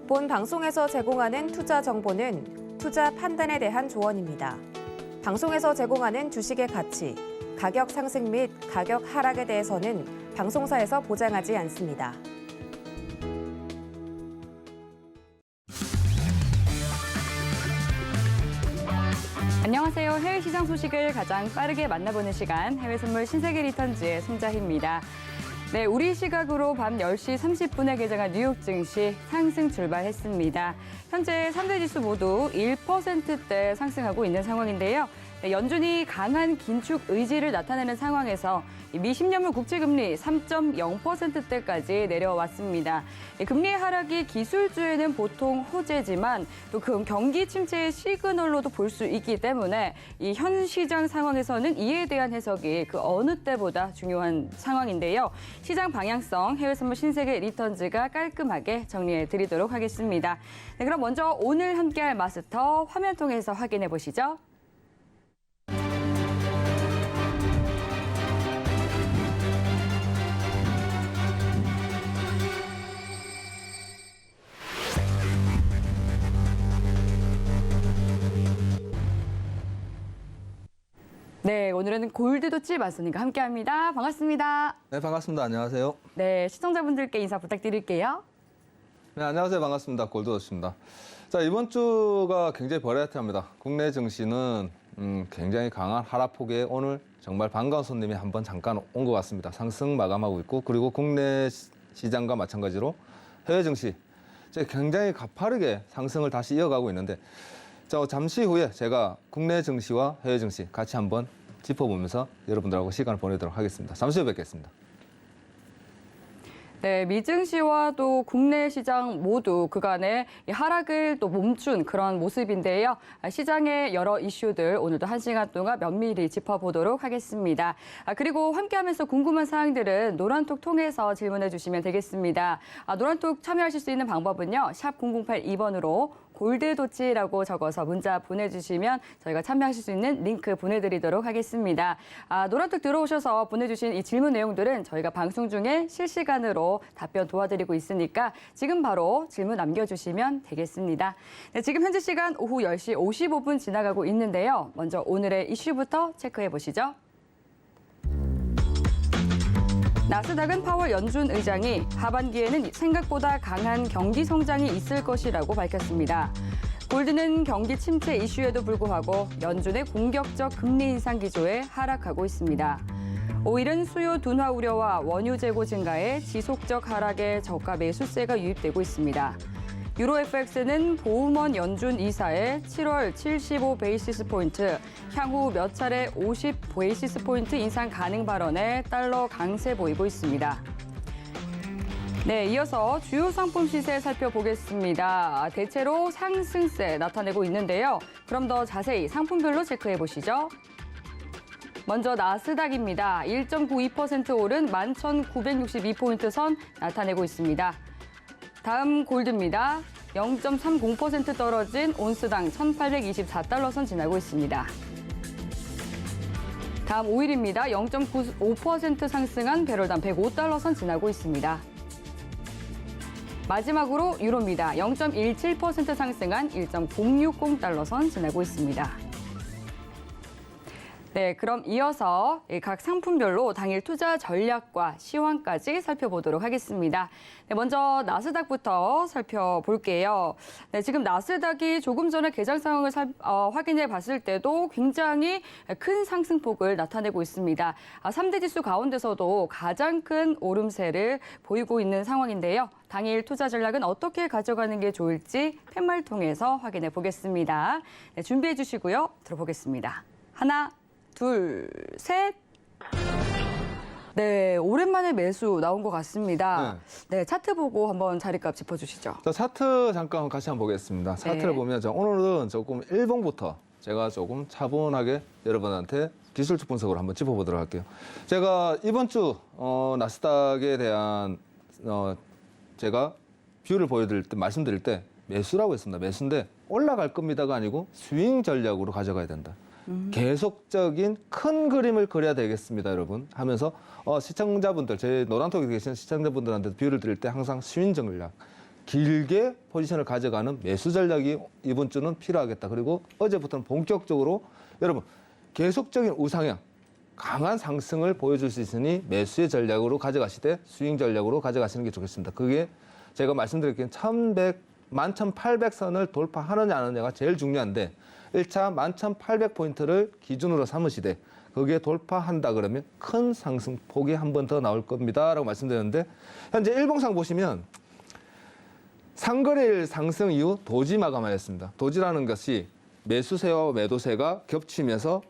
본 방송에서 제공하는 투자 정보는 투자 판단에 대한 조언입니다. 방송에서 제공하는 주식의 가치, 가격 상승 및 가격 하락에 대해서는 방송사에서 보장하지 않습니다. 안녕하세요. 해외 시장 소식을 가장 빠르게 만나보는 시간, 해외 선물 신세계 리턴즈의 송자희입니다. 네, 우리 시각으로 밤 10시 30분에 개장한 뉴욕 증시 상승 출발했습니다. 현재 3대 지수 모두 1%대 상승하고 있는 상황인데요. 네, 연준이 강한 긴축 의지를 나타내는 상황에서 미 10년물 국채금리 3.0%대까지 내려왔습니다. 금리의 하락이 기술주에는 보통 호재지만 또 경기 침체의 시그널로도 볼 수 있기 때문에 이 현 시장 상황에서는 이에 대한 해석이 그 어느 때보다 중요한 상황인데요. 시장 방향성 해외 선물 신세계 리턴즈가 깔끔하게 정리해 드리도록 하겠습니다. 네, 그럼 먼저 오늘 함께할 마스터 화면 통해서 확인해 보시죠. 네, 오늘은 골드도치 마스터님과 함께합니다. 반갑습니다. 네, 반갑습니다. 안녕하세요. 네, 시청자분들께 인사 부탁드릴게요. 네, 안녕하세요. 반갑습니다. 골드도치입니다. 자, 이번 주가 굉장히 버라이어티합니다. 국내 증시는 굉장히 강한 하락폭에 오늘 정말 반가운 손님이 한번 잠깐 온 것 같습니다. 상승 마감하고 있고, 그리고 국내 시장과 마찬가지로 해외 증시 굉장히 가파르게 상승을 다시 이어가고 있는데, 자, 잠시 후에 제가 국내 증시와 해외 증시 같이 한번 짚어보면서 여러분들하고 시간을 보내도록 하겠습니다. 잠시 후에 뵙겠습니다. 네, 미증시와 또 국내 시장 모두 그간의 하락을 또 멈춘 그런 모습인데요. 시장의 여러 이슈들 오늘도 1시간 동안 면밀히 짚어보도록 하겠습니다. 그리고 함께하면서 궁금한 사항들은 노란톡 통해서 질문해 주시면 되겠습니다. 노란톡 참여하실 수 있는 방법은요. 샵 0082번으로 골드도치라고 적어서 문자 보내주시면 저희가 참여하실 수 있는 링크 보내드리도록 하겠습니다. 노란톡 들어오셔서 보내주신 이 질문 내용들은 저희가 방송 중에 실시간으로 답변 도와드리고 있으니까 지금 바로 질문 남겨주시면 되겠습니다. 네, 지금 현재 시간 오후 10시 55분 지나가고 있는데요. 먼저 오늘의 이슈부터 체크해 보시죠. 나스닥은 파월 연준 의장이 하반기에는 생각보다 강한 경기 성장이 있을 것이라고 밝혔습니다. 골드는 경기 침체 이슈에도 불구하고 연준의 공격적 금리 인상 기조에 하락하고 있습니다. 오일은 수요 둔화 우려와 원유 재고 증가에 지속적 하락에 저가 매수세가 유입되고 있습니다. 유로 FX는 보우먼 연준 이사의 7월 75 베이시스 포인트, 향후 몇 차례 50 베이시스 포인트 인상 가능 발언에 달러 강세 보이고 있습니다. 네, 이어서 주요 상품 시세 살펴보겠습니다. 대체로 상승세 나타내고 있는데요. 그럼 더 자세히 상품별로 체크해 보시죠. 먼저 나스닥입니다. 1.92% 오른 11,962포인트 선 나타내고 있습니다. 다음 골드입니다. 0.30% 떨어진 온스당 1,824달러 선 지나고 있습니다. 다음 오일입니다. 0.95% 상승한 배럴당 105달러 선 지나고 있습니다. 마지막으로 유로입니다. 0.17% 상승한 1.060달러 선 지나고 있습니다. 네, 그럼 이어서 각 상품별로 당일 투자 전략과 시황까지 살펴보도록 하겠습니다. 네, 먼저 나스닥부터 살펴볼게요. 네, 지금 나스닥이 조금 전에 개장 상황을 확인해 봤을 때도 굉장히 큰 상승폭을 나타내고 있습니다. 3대 지수 가운데서도 가장 큰 오름세를 보이고 있는 상황인데요. 당일 투자 전략은 어떻게 가져가는 게 좋을지 팻말 통해서 확인해 보겠습니다. 네, 준비해 주시고요. 들어보겠습니다. 하나, 둘, 셋. 네, 오랜만에 매수 나온 것 같습니다. 네, 차트 보고 한번 자리값 짚어주시죠. 자, 차트 잠깐 같이 한번 보겠습니다. 차트를 보면 오늘은 조금 일봉부터 제가 조금 차분하게 여러분한테 기술적 분석으로 한번 짚어보도록 할게요. 제가 이번 주 나스닥에 대한 제가 뷰를 보여드릴 때 말씀드릴 때 매수라고 했습니다. 매수인데 올라갈 겁니다가 아니고 스윙 전략으로 가져가야 된다. 계속적인 큰 그림을 그려야 되겠습니다, 여러분. 하면서 시청자분들, 제 노란톡에 계신 시청자분들한테 뷰를 드릴 때 항상 스윙 전략, 길게 포지션을 가져가는 매수 전략이 이번 주는 필요하겠다. 그리고 어제부터는 본격적으로 여러분 계속적인 우상향, 강한 상승을 보여줄 수 있으니 매수의 전략으로 가져가시되 스윙 전략으로 가져가시는 게 좋겠습니다. 그게 제가 말씀드렸기엔 11,800선을 돌파하느냐 안 하느냐가 제일 중요한데 1차 11,800포인트를 기준으로 삼으시되 거기에 돌파한다 그러면 큰 상승폭이 한 번 더 나올 겁니다 라고 말씀드렸는데 현재 일봉상 보시면 상거래일 상승 이후 도지 마감하였습니다. 도지라는 것이 매수세와 매도세가 겹치면서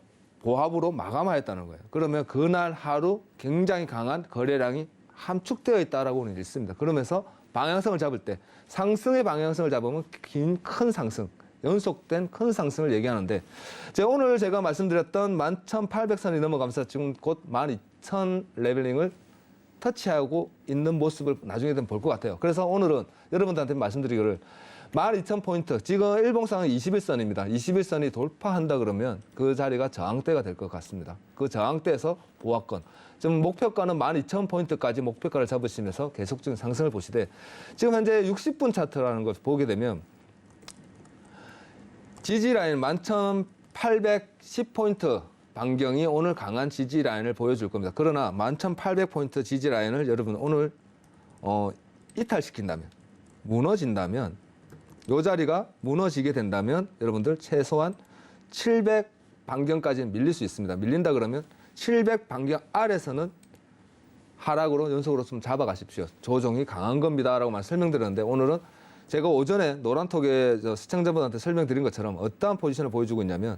보합으로 마감하였다는 거예요. 그러면 그날 하루 굉장히 강한 거래량이 함축되어 있다라고는 읽습니다. 그러면서 방향성을 잡을 때 상승의 방향성을 잡으면 큰 상승, 연속된 큰 상승을 얘기하는데 오늘 제가 말씀드렸던 11,800선이 넘어가면서 지금 곧 12,000 레벨링을 터치하고 있는 모습을 나중에 되면 볼 것 같아요. 그래서 오늘은 여러분들한테 말씀드리기를 12,000포인트, 지금 일봉상은 21선입니다. 21선이 돌파한다 그러면 그 자리가 저항대가 될 것 같습니다. 그 저항대에서 보합권, 지금 목표가는 12,000포인트까지 목표가를 잡으시면서 계속적인 상승을 보시되 지금 현재 60분 차트라는 걸 보게 되면 지지라인 11,810포인트 반경이 오늘 강한 지지라인을 보여줄 겁니다. 그러나 11,800포인트 지지라인을 여러분 오늘 이탈시킨다면, 무너진다면, 이 자리가 무너지게 된다면 여러분들 최소한 700 반경까지는 밀릴 수 있습니다. 밀린다 그러면 700 반경 아래서는 하락으로 연속으로 좀 잡아가십시오. 조정이 강한 겁니다라고 설명드렸는데 오늘은 제가 오전에 노란톡에 시청자분한테 설명드린 것처럼 어떠한 포지션을 보여주고 있냐면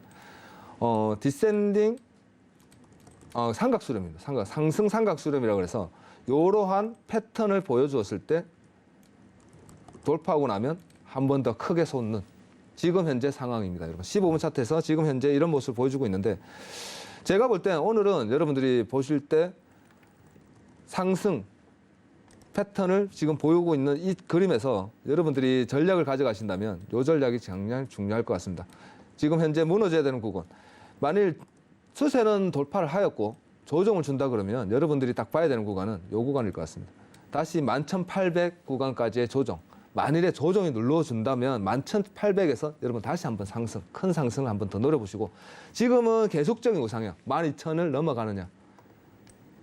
디센딩 삼각수렴입니다. 상승 삼각수렴이라고 해서 이러한 패턴을 보여주었을 때 돌파하고 나면 한 번 더 크게 솟는 지금 현재 상황입니다. 여러분 15분 차트에서 지금 현재 이런 모습을 보여주고 있는데 제가 볼 때 오늘은 여러분들이 보실 때 상승 패턴을 지금 보이고 있는 이 그림에서 여러분들이 전략을 가져가신다면 이 전략이 굉장히 중요할 것 같습니다. 지금 현재 무너져야 되는 구간, 만일 추세는 돌파를 하였고 조정을 준다 그러면 여러분들이 딱 봐야 되는 구간은 이 구간일 것 같습니다. 다시 11,800 구간까지의 조정, 만일에 조정이 눌러준다면 11,800에서 여러분 다시 한번 상승, 큰 상승을 한번 더 노려보시고 지금은 계속적인 우상향, 12,000을 넘어가느냐,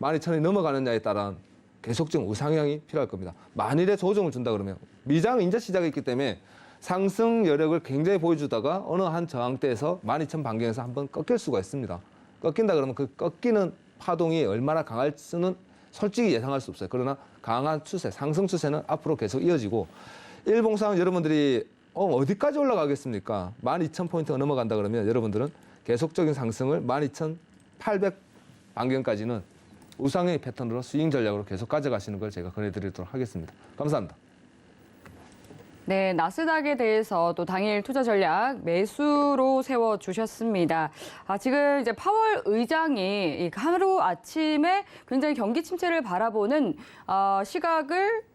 12,000이 넘어가느냐에 따라 계속적인 우상향이 필요할 겁니다. 만일에 조정을 준다 그러면 미장 인제 시작했기 때문에 상승 여력을 굉장히 보여주다가 어느 한 저항대에서 12,000 반경에서 한번 꺾일 수가 있습니다. 꺾인다 그러면 그 꺾이는 파동이 얼마나 강할지는 솔직히 예상할 수 없어요. 그러나 강한 추세, 상승 추세는 앞으로 계속 이어지고 일봉상 여러분들이 어디까지 올라가겠습니까? 12,000포인트가 넘어간다 그러면 여러분들은 계속적인 상승을 12,800 반경까지는 우상향의 패턴으로 스윙 전략으로 계속 가져가시는 걸 제가 권해드리도록 하겠습니다. 감사합니다. 네, 나스닥에 대해서 또 당일 투자 전략 매수로 세워주셨습니다. 지금 이제 파월 의장이 하루 아침에 굉장히 경기 침체를 바라보는 시각을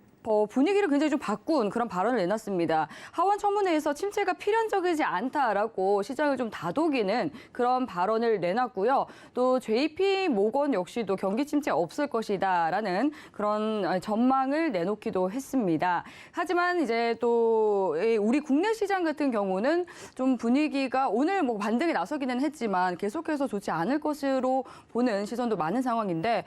분위기를 굉장히 좀 바꾼 그런 발언을 내놨습니다. 하원 청문회에서 침체가 필연적이지 않다라고 시장을 좀 다독이는 그런 발언을 내놨고요. 또 JP 모건 역시도 경기 침체 없을 것이다라는 그런 전망을 내놓기도 했습니다. 하지만 이제 또 우리 국내 시장 같은 경우는 좀 분위기가 오늘 뭐 반등에 나서기는 했지만 계속해서 좋지 않을 것으로 보는 시선도 많은 상황인데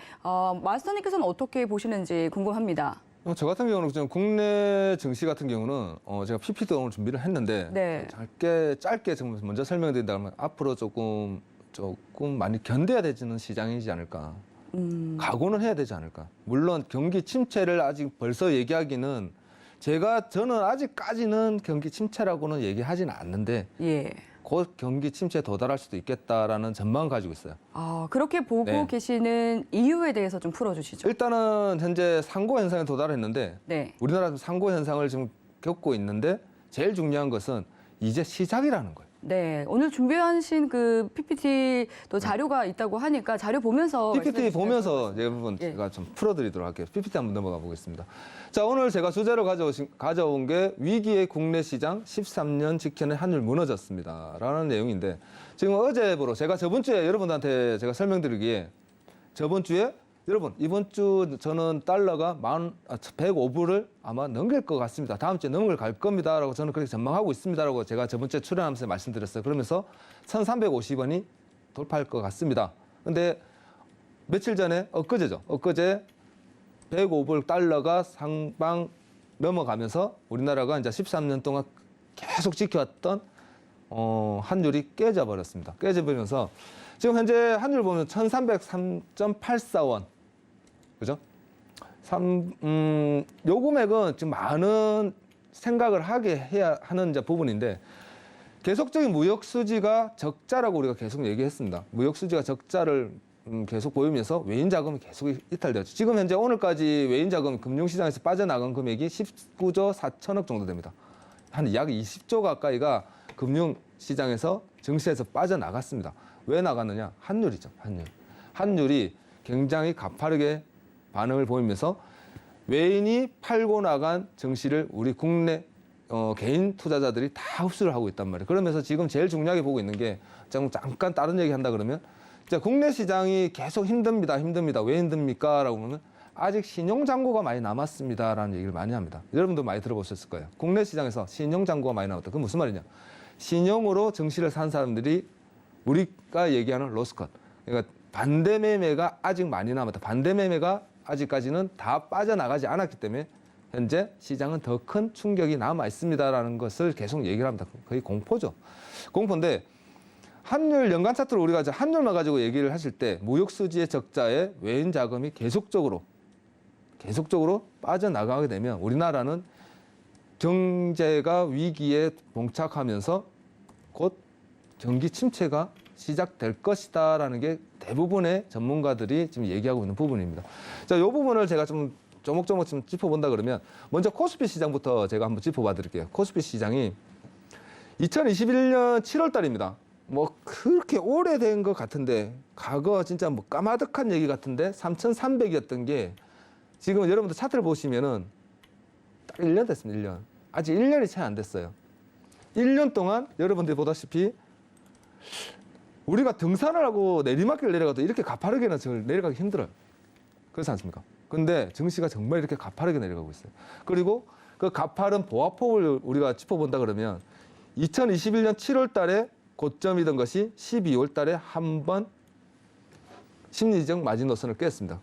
마스터님께서는 어떻게 보시는지 궁금합니다. 저 같은 경우는 지금 국내 증시 같은 경우는 제가 PPT 오늘 준비를 했는데 네. 짧게 좀 먼저 설명드린다면 앞으로 조금 많이 견뎌야 되는 시장이지 않을까. 각오는 해야 되지 않을까. 물론 경기 침체를 아직 벌써 얘기하기는 저는 아직까지는 경기 침체라고는 얘기하지는 않는데 예. 곧 경기 침체에 도달할 수도 있겠다라는 전망을 가지고 있어요. 그렇게 보고 네. 계시는 이유에 대해서 좀 풀어주시죠. 일단은 현재 상고 현상에 도달했는데 네. 우리나라도 상고 현상을 지금 겪고 있는데 제일 중요한 것은 이제 시작이라는 거예요. 네, 오늘 준비하신 그 PPT 또 자료가 있다고 하니까 자료 보면서 PPT 말씀해 보면서 주시면 여러분 예. 제가 좀 풀어드리도록 할게요. PPT 한번 넘어가 보겠습니다. 자, 오늘 제가 주제로 가져온 게 위기의 국내 시장 13년 지켜낸 환율 무너졌습니다. 라는 내용인데 지금 어제부로 제가 저번 주에 여러분한테 제가 설명드리기에 저번 주에 여러분 이번 주 저는 달러가 105불을 아마 넘길 것 같습니다. 다음 주에 넘어갈 겁니다라고 저는 그렇게 전망하고 있습니다라고 제가 저번 주에 출연하면서 말씀드렸어요. 그러면서 1,350원이 돌파할 것 같습니다. 근데 며칠 전에 엊그제죠. 엊그제 105불 달러가 상방 넘어가면서 우리나라가 이제 13년 동안 계속 지켜왔던 환율이 깨져버렸습니다. 깨져버리면서 지금 현재 환율 보면 1,303.84원. 그죠? 요 금액은 지금 많은 생각을 하게 해야 하는 이제 부분인데 계속적인 무역 수지가 적자라고 우리가 계속 얘기했습니다. 무역 수지가 적자를 계속 보이면서 외인 자금이 계속 이탈되었죠. 지금 현재 오늘까지 외인 자금 금융시장에서 빠져나간 금액이 19조 4천억 정도 됩니다. 한 약 20조 가까이가 금융시장에서 증시에서 빠져나갔습니다. 왜 나갔느냐? 환율이죠. 환율이 굉장히 가파르게 반응을 보이면서 외인이 팔고 나간 증시를 우리 국내 개인 투자자들이 다 흡수를 하고 있단 말이에요. 그러면서 지금 제일 중요하게 보고 있는 게 잠깐 다른 얘기 한다 그러면 자, 국내 시장이 계속 힘듭니다. 왜 힘듭니까? 라고 하면 아직 신용잔고가 많이 남았습니다라는 얘기를 많이 합니다. 여러분도 많이 들어보셨을 거예요. 국내 시장에서 신용잔고가 많이 남았다. 그건 무슨 말이냐? 신용으로 증시를 산 사람들이 우리가 얘기하는 로스컷. 그러니까 반대 매매가 아직 많이 남았다. 반대 매매가 아직까지는 다 빠져나가지 않았기 때문에 현재 시장은 더 큰 충격이 남아 있습니다라는 것을 계속 얘기를 합니다. 거의 공포죠. 공포인데 환율 연간 차트로 우리가 이제 환율만 가지고 얘기를 하실 때 무역 수지의 적자에 외인 자금이 계속적으로 빠져나가게 되면 우리나라는 경제가 위기에 봉착하면서 곧 경기 침체가 시작될 것이다라는 게 대부분의 전문가들이 지금 얘기하고 있는 부분입니다. 자, 이 부분을 제가 좀 조목조목 좀 짚어본다 그러면 먼저 코스피 시장부터 제가 한번 짚어봐 드릴게요. 코스피 시장이 2021년 7월 달입니다. 뭐 그렇게 오래된 것 같은데 과거 진짜 뭐 까마득한 얘기 같은데 3,300이었던 게 지금 여러분들 차트를 보시면은 딱 1년 됐습니다. 1년. 아직 1년이 채 안 됐어요. 1년 동안 여러분들이 보다시피 우리가 등산을 하고 내리막길 내려가도 이렇게 가파르게는 내려가기 힘들어요. 그렇지 않습니까? 근데 증시가 정말 이렇게 가파르게 내려가고 있어요. 그리고 그 가파른 보합폭을 우리가 짚어본다 그러면 2021년 7월 달에 고점이던 것이 12월 달에 한 번 심리적 마지노선을 깼습니다.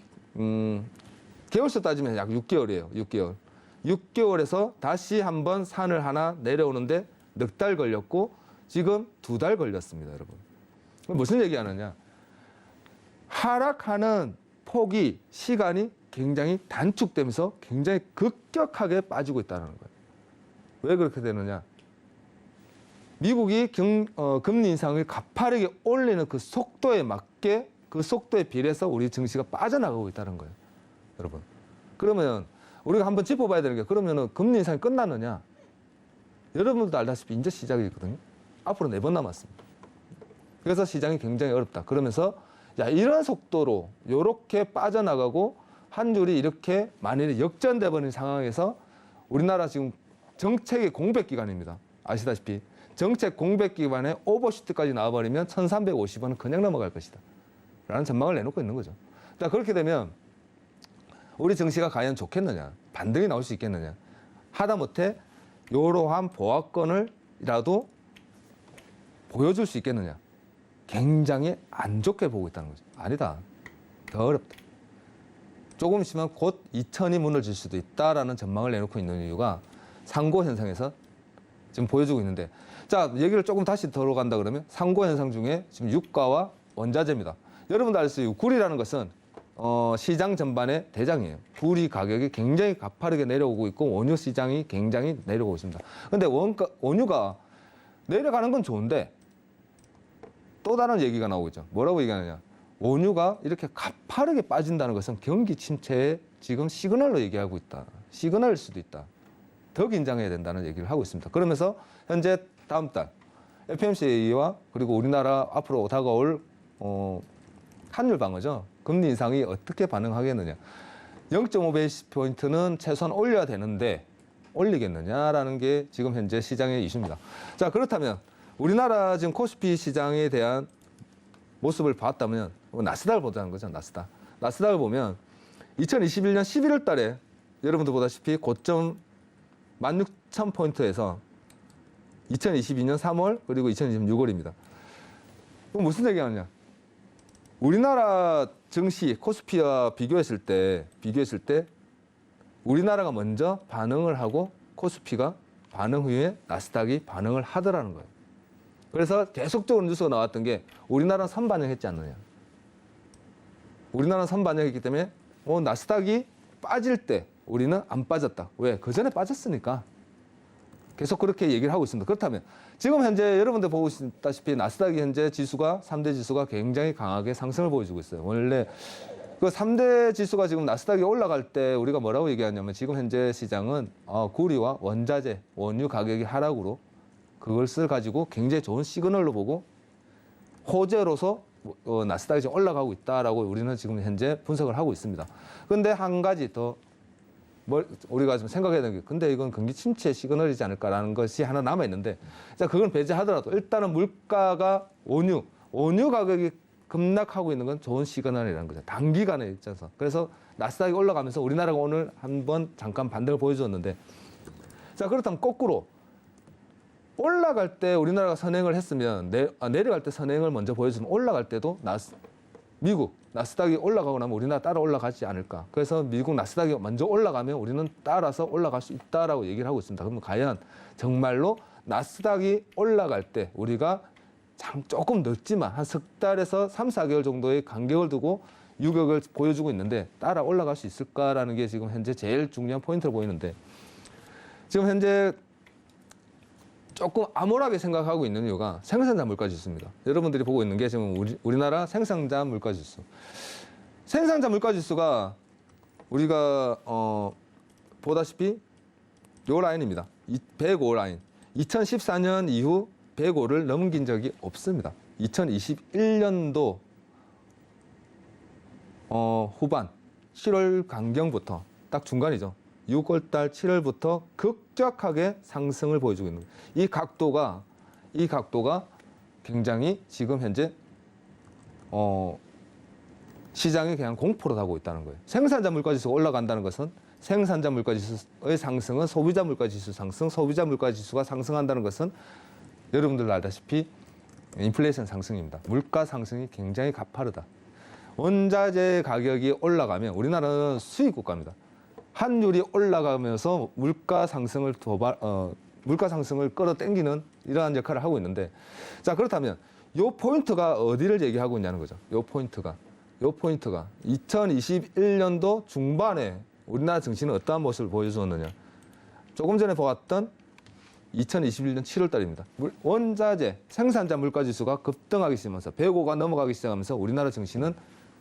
개월수 따지면 약 6개월이에요. 6개월. 6개월에서 다시 한 번 산을 하나 내려오는데 넉 달 걸렸고 지금 2달 걸렸습니다, 여러분. 무슨 얘기하느냐? 하락하는 폭이 시간이 굉장히 단축되면서 굉장히 급격하게 빠지고 있다는 거예요. 왜 그렇게 되느냐? 미국이 금리 인상을 가파르게 올리는 그 속도에 맞게 그 속도에 비례해서 우리 증시가 빠져나가고 있다는 거예요, 여러분. 그러면 우리가 한번 짚어봐야 되는 게 그러면은 금리 인상이 끝났느냐? 여러분들도 알다시피 이제 시작이거든요. 앞으로 4번 남았습니다. 그래서 시장이 굉장히 어렵다. 그러면서 야, 이런 속도로 이렇게 빠져나가고 환율이 이렇게 만일에 역전돼 버린 상황에서 우리나라 지금 정책의 공백 기간입니다. 아시다시피 정책 공백 기간에 오버슈트까지 나와버리면 1,350원은 그냥 넘어갈 것이다. 라는 전망을 내놓고 있는 거죠. 자, 그렇게 되면 우리 증시가 과연 좋겠느냐? 반등이 나올 수 있겠느냐? 하다못해 이러한 보합권을이라도 보여줄 수 있겠느냐? 굉장히 안 좋게 보고 있다는 거죠. 아니다. 더 어렵다. 조금 있으면 곧 2,000이 문을 질 수도 있다라는 전망을 내놓고 있는 이유가 상고 현상에서 지금 보여주고 있는데, 자, 얘기를 조금 다시 들어간다 그러면 상고 현상 중에 지금 유가와 원자재입니다. 여러분도 알 수 있어요. 굴이라는 것은 시장 전반의 대장이에요. 굴이 가격이 굉장히 가파르게 내려오고 있고 원유 시장이 굉장히 내려오고 있습니다. 그런데 원유가 내려가는 건 좋은데 또 다른 얘기가 나오고 있죠. 뭐라고 얘기하느냐? 원유가 이렇게 가파르게 빠진다는 것은 경기 침체의 지금 시그널로 얘기하고 있다. 시그널일 수도 있다. 더 긴장해야 된다는 얘기를 하고 있습니다. 그러면서 현재 다음 달 FOMC와 그리고 우리나라 앞으로 다가올 환율 방어죠. 금리 인상이 어떻게 반응하겠느냐. 0.5베이스 포인트는 최소한 올려야 되는데 올리겠느냐라는 게 지금 현재 시장의 이슈입니다. 자, 그렇다면 우리나라 지금 코스피 시장에 대한 모습을 봤다면 나스닥을 보자는 거죠. 나스닥. 나스닥을 보면 2021년 11월 달에 여러분들 보다시피 고점 16,000포인트에서 2022년 3월 그리고 2020년 6월입니다. 그럼 무슨 얘기하느냐? 우리나라 증시 코스피와 비교했을 때 우리나라가 먼저 반응을 하고 코스피가 반응 후에 나스닥이 반응을 하더라는 거예요. 그래서 계속적으로 뉴스가 나왔던 게 우리나라는 선반영했지 않느냐. 우리나라는 선반영했기 때문에 나스닥이 빠질 때 우리는 안 빠졌다. 왜? 그 전에 빠졌으니까. 계속 그렇게 얘기를 하고 있습니다. 그렇다면 지금 현재 여러분들 보고 있다시피 나스닥이 현재 지수가 3대 지수가 굉장히 강하게 상승을 보여주고 있어요. 원래 그 3대 지수가 지금 나스닥이 올라갈 때 우리가 뭐라고 얘기하냐면 지금 현재 시장은 구리와 원자재, 원유 가격이 하락으로 그것을 가지고 굉장히 좋은 시그널로 보고 호재로서 나스닥이 지금 올라가고 있다라고 우리는 지금 현재 분석을 하고 있습니다. 그런데 한 가지 더 우리가 좀 생각해야 되는 게 근데 이건 경기 침체 시그널이지 않을까라는 것이 하나 남아 있는데 자 그건 배제하더라도 일단은 물가가 원유 가격이 급락하고 있는 건 좋은 시그널이라는 거죠. 단기간에 있어서. 그래서 나스닥이 올라가면서 우리나라가 오늘 한번 잠깐 반등을 보여줬는데 자 그렇다면 거꾸로 올라갈 때 우리나라가 선행을 했으면 내려갈 때 선행을 먼저 보여주면 올라갈 때도 미국 나스닥이 올라가고 나면 우리나라 따라 올라가지 않을까. 그래서 미국 나스닥이 먼저 올라가면 우리는 따라서 올라갈 수 있다라고 얘기를 하고 있습니다. 그러면 과연 정말로 나스닥이 올라갈 때 우리가 조금 늦지만 한 석 달에서 3, 4개월 정도의 간격을 두고 유격을 보여주고 있는데 따라 올라갈 수 있을까라는 게 지금 현재 제일 중요한 포인트로 보이는데 지금 현재 조금 암울하게 생각하고 있는 이유가 생산자 물가지수입니다. 여러분들이 보고 있는 게 지금 우리나라 생산자 물가지수. 생산자 물가지수가 우리가 보다시피 요 라인입니다. 105 라인. 2014년 이후 105를 넘긴 적이 없습니다. 2021년도 후반 7월 강경부터 딱 중간이죠. 6월 달 7월부터 급격하게 상승을 보여주고 있는 거예요. 이 각도가 굉장히 지금 현재 시장이 그냥 공포로 가고 있다는 거예요. 생산자 물가지수가 올라간다는 것은 생산자 물가지수의 상승은 소비자 물가지수 상승, 소비자 물가지수가 상승한다는 것은 여러분들 알다시피 인플레이션 상승입니다. 물가 상승이 굉장히 가파르다. 원자재 가격이 올라가면 우리나라는 수입 국가입니다. 환율이 올라가면서 물가 상승을 끌어당기는 이러한 역할을 하고 있는데 자 그렇다면 요 포인트가 어디를 얘기하고 있냐는 거죠. 요 포인트가 2021년도 중반에 우리나라 증시는 어떠한 모습을 보여주었느냐. 조금 전에 보았던 2021년 7월 달입니다. 원자재 생산자 물가지수가 급등하기 시작하면서 105가 넘어가기 시작하면서 우리나라 증시는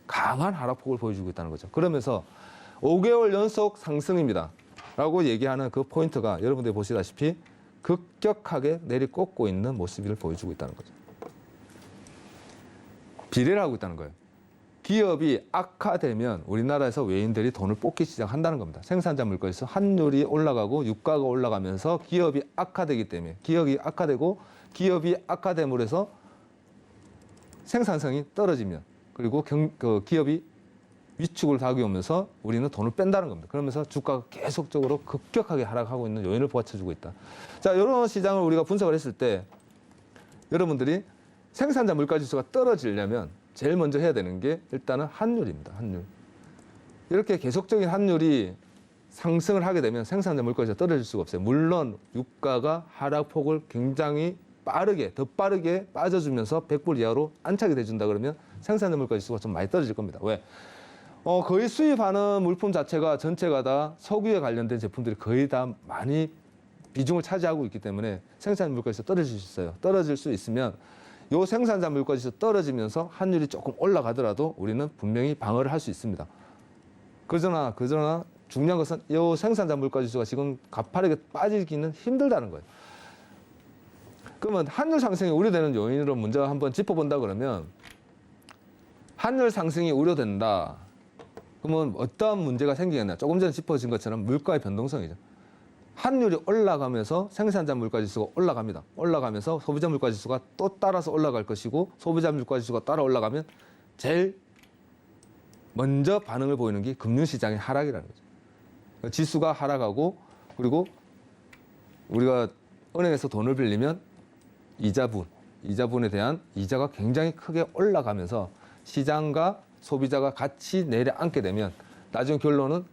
강한 하락폭을 보여주고 있다는 거죠. 그러면서 5개월 연속 상승입니다. 라고 얘기하는 그 포인트가 여러분들이 보시다시피 급격하게 내리꽂고 있는 모습을 보여주고 있다는 거죠. 비례를 하고 있다는 거예요. 기업이 악화되면 우리나라에서 외인들이 돈을 뽑기 시작한다는 겁니다. 생산자 물가에서 환율이 올라가고 유가가 올라가면서 기업이 악화되기 때문에 기업이 악화되고 기업이 악화됨으로 해서 생산성이 떨어지면 그리고 기업이 위축을 당해오면서 우리는 돈을 뺀다는 겁니다. 그러면서 주가가 계속적으로 급격하게 하락하고 있는 요인을 보여주고 있다. 자, 이런 시장을 우리가 분석을 했을 때 여러분들이 생산자 물가지수가 떨어지려면 제일 먼저 해야 되는 게 일단은 환율입니다. 환율. 이렇게 계속적인 환율이 상승을 하게 되면 생산자 물가지수가 떨어질 수가 없어요. 물론 유가가 하락폭을 굉장히 더 빠르게 빠져주면서 100불 이하로 안착이 돼준다 그러면 생산자 물가지수가 좀 많이 떨어질 겁니다. 왜? 거의 수입하는 물품 자체가 전체가 다 석유에 관련된 제품들이 거의 다 많이 비중을 차지하고 있기 때문에 생산 물가지수 떨어질 수 있어요. 떨어질 수 있으면 요 생산자 물가지수 떨어지면서 환율이 조금 올라가더라도 우리는 분명히 방어를 할 수 있습니다. 그러나 중요한 것은 요 생산자 물가지수가 지금 가파르게 빠지기는 힘들다는 거예요. 그러면 환율 상승이 우려되는 요인으로 먼저 한번 짚어본다 그러면 환율 상승이 우려된다. 그러면 어떠한 문제가 생기겠냐. 조금 전에 짚어진 것처럼 물가의 변동성이죠. 환율이 올라가면서 생산자 물가지수가 올라갑니다. 올라가면서 소비자 물가지수가 또 따라서 올라갈 것이고 소비자 물가지수가 따라 올라가면 제일 먼저 반응을 보이는 게 금융시장의 하락이라는 거죠. 지수가 하락하고 그리고 우리가 은행에서 돈을 빌리면 이자분에 대한 이자가 굉장히 크게 올라가면서 시장과 소비자가 같이 내려앉게 되면 나중 결론은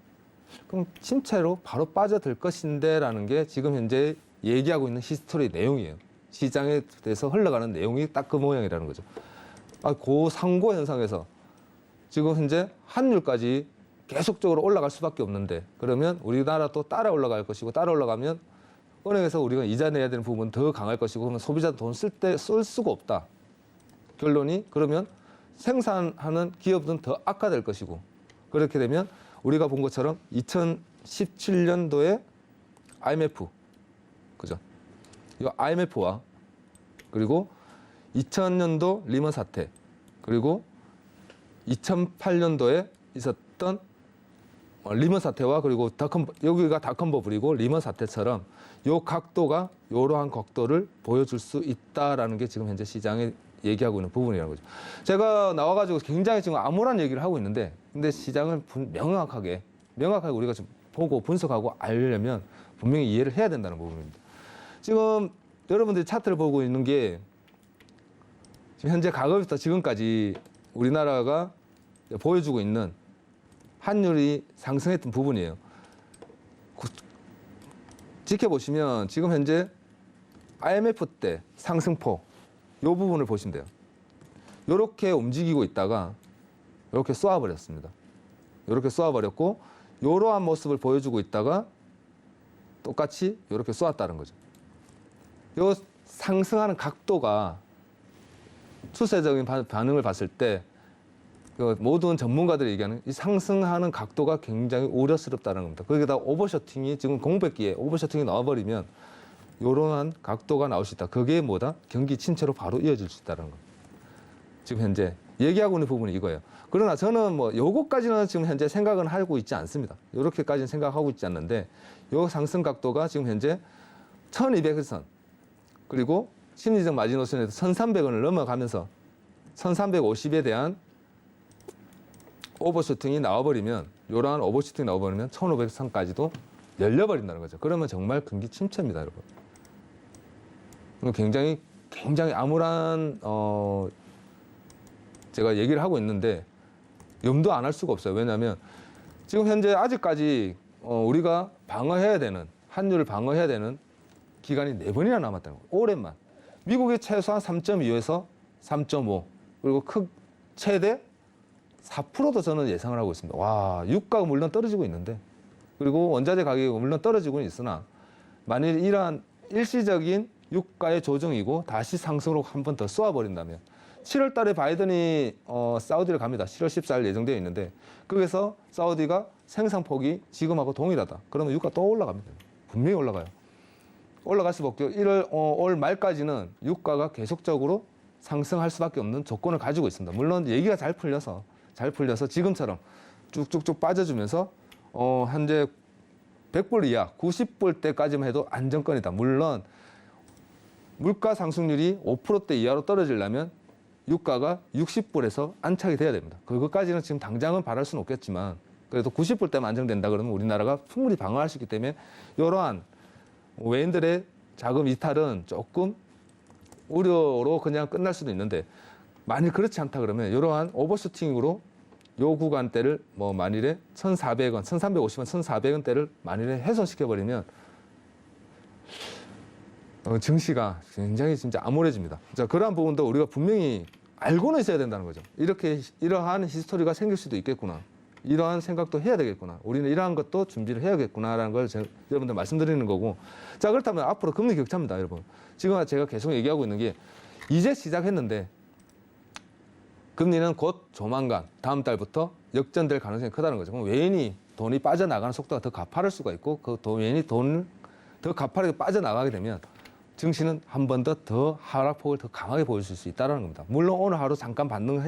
그럼 침체로 바로 빠져들 것인데라는 게 지금 현재 얘기하고 있는 히스토리 내용이에요. 시장에 대해서 흘러가는 내용이 딱 그 모양이라는 거죠. 고상고 현상에서 지금 현재 환율까지 계속적으로 올라갈 수밖에 없는데 그러면 우리나라 또 따라 올라갈 것이고 따라 올라가면 은행에서 우리가 이자 내야 되는 부분은 더 강할 것이고 그러면 소비자 돈 쓸 수가 없다. 결론이 그러면 생산하는 기업은 더 악화될 것이고 그렇게 되면 우리가 본 것처럼 2017년도에 IMF 그죠? 이 IMF와 그리고 2000년도 리먼 사태 그리고 2008년도에 있었던 리먼 사태와 그리고 여기가 닷컴 버블이고 리먼 사태처럼 요 각도가 이러한 각도를 보여줄 수 있다라는 게 지금 현재 시장에 얘기하고 있는 부분이라는 거죠. 제가 나와가지고 굉장히 지금 암울한 얘기를 하고 있는데 근데 시장을 명확하게 우리가 좀 보고 분석하고 알려면 분명히 이해를 해야 된다는 부분입니다. 지금 여러분들이 차트를 보고 있는 게 지금 현재 과거부터 지금까지 우리나라가 보여주고 있는 환율이 상승했던 부분이에요. 지켜보시면 지금 현재 IMF 때 상승폭 이 부분을 보시면 돼요. 이렇게 움직이고 있다가 이렇게 쏘아버렸습니다. 이렇게 쏘아버렸고 이러한 모습을 보여주고 있다가 똑같이 이렇게 쏘았다는 거죠. 이 상승하는 각도가 추세적인 반응을 봤을 때 모든 전문가들이 얘기하는 이 상승하는 각도가 굉장히 우려스럽다는 겁니다. 거기다 오버셔팅이 지금 공백기에 오버셔팅이 나와버리면 이러한 각도가 나올 수 있다. 그게 뭐다? 경기 침체로 바로 이어질 수 있다는 거. 지금 현재 얘기하고 있는 부분이 이거예요. 그러나 저는 뭐 요거까지는 지금 현재 생각은 하고 있지 않습니다. 이렇게까지는 생각하고 있지 않는데 요 상승 각도가 지금 현재 1200선 그리고 심리적 마지노선에서 1300원을 넘어가면서 1350에 대한 오버슈팅이 나와버리면 이러한 오버슈팅이 나와버리면 1500선까지도 열려버린다는 거죠. 그러면 정말 경기 침체입니다, 여러분. 굉장히 암울한 제가 얘기를 하고 있는데 염두 안 할 수가 없어요. 왜냐하면 지금 현재 아직까지 우리가 방어해야 되는 환율을 방어해야 되는 기간이 4번이나 남았다는 거예요. 올해만. 미국이 최소한 3.25에서 3.5 그리고 최대 4%도 저는 예상을 하고 있습니다. 와, 유가가 물론 떨어지고 있는데 그리고 원자재 가격이 물론 떨어지고는 있으나 만일 이러한 일시적인 유가의 조정이고 다시 상승으로 한 번 더 쏘아버린다면 7월 달에 바이든이 사우디를 갑니다. 7월 14일 예정되어 있는데 거기서 사우디가 생산폭이 지금하고 동일하다. 그러면 유가 또 올라갑니다. 분명히 올라가요. 올라갈 수밖에 없고 올 말까지는 유가가 계속적으로 상승할 수밖에 없는 조건을 가지고 있습니다. 물론 얘기가 잘 풀려서 지금처럼 쭉쭉쭉 빠져주면서 현재 100불 이하 90불대까지만 해도 안정권이다. 물론 물가 상승률이 5%대 이하로 떨어지려면 유가가 60불에서 안착이 돼야 됩니다. 그것까지는 지금 당장은 바랄 수는 없겠지만 그래도 90불대만 안정된다 그러면 우리나라가 충분히 방어할 수 있기 때문에 이러한 외인들의 자금 이탈은 조금 우려로 그냥 끝날 수도 있는데 만일 그렇지 않다 그러면 이러한 오버슈팅으로 요 구간대를 뭐 만일에 1,400원, 1,350원, 1,400원대를 만일에 훼손시켜버리면 증시가 굉장히 진짜 암울해집니다. 자, 그러한 부분도 우리가 분명히 알고는 있어야 된다는 거죠. 이러한 히스토리가 생길 수도 있겠구나. 이러한 생각도 해야 되겠구나. 우리는 이러한 것도 준비를 해야겠구나라는 걸 여러분들 말씀드리는 거고. 자, 그렇다면 앞으로 금리 격차입니다, 여러분. 지금 제가 계속 얘기하고 있는 게 이제 시작했는데 금리는 곧 조만간 다음 달부터 역전될 가능성이 크다는 거죠. 그럼 외인이 돈이 빠져나가는 속도가 더 가파를 수가 있고 그 외인이 돈을 더 가파르게 빠져나가게 되면 증시는 한 번 더 하락폭을 더 강하게 보여줄 수 있다는 겁니다. 물론 오늘 하루 잠깐 반등을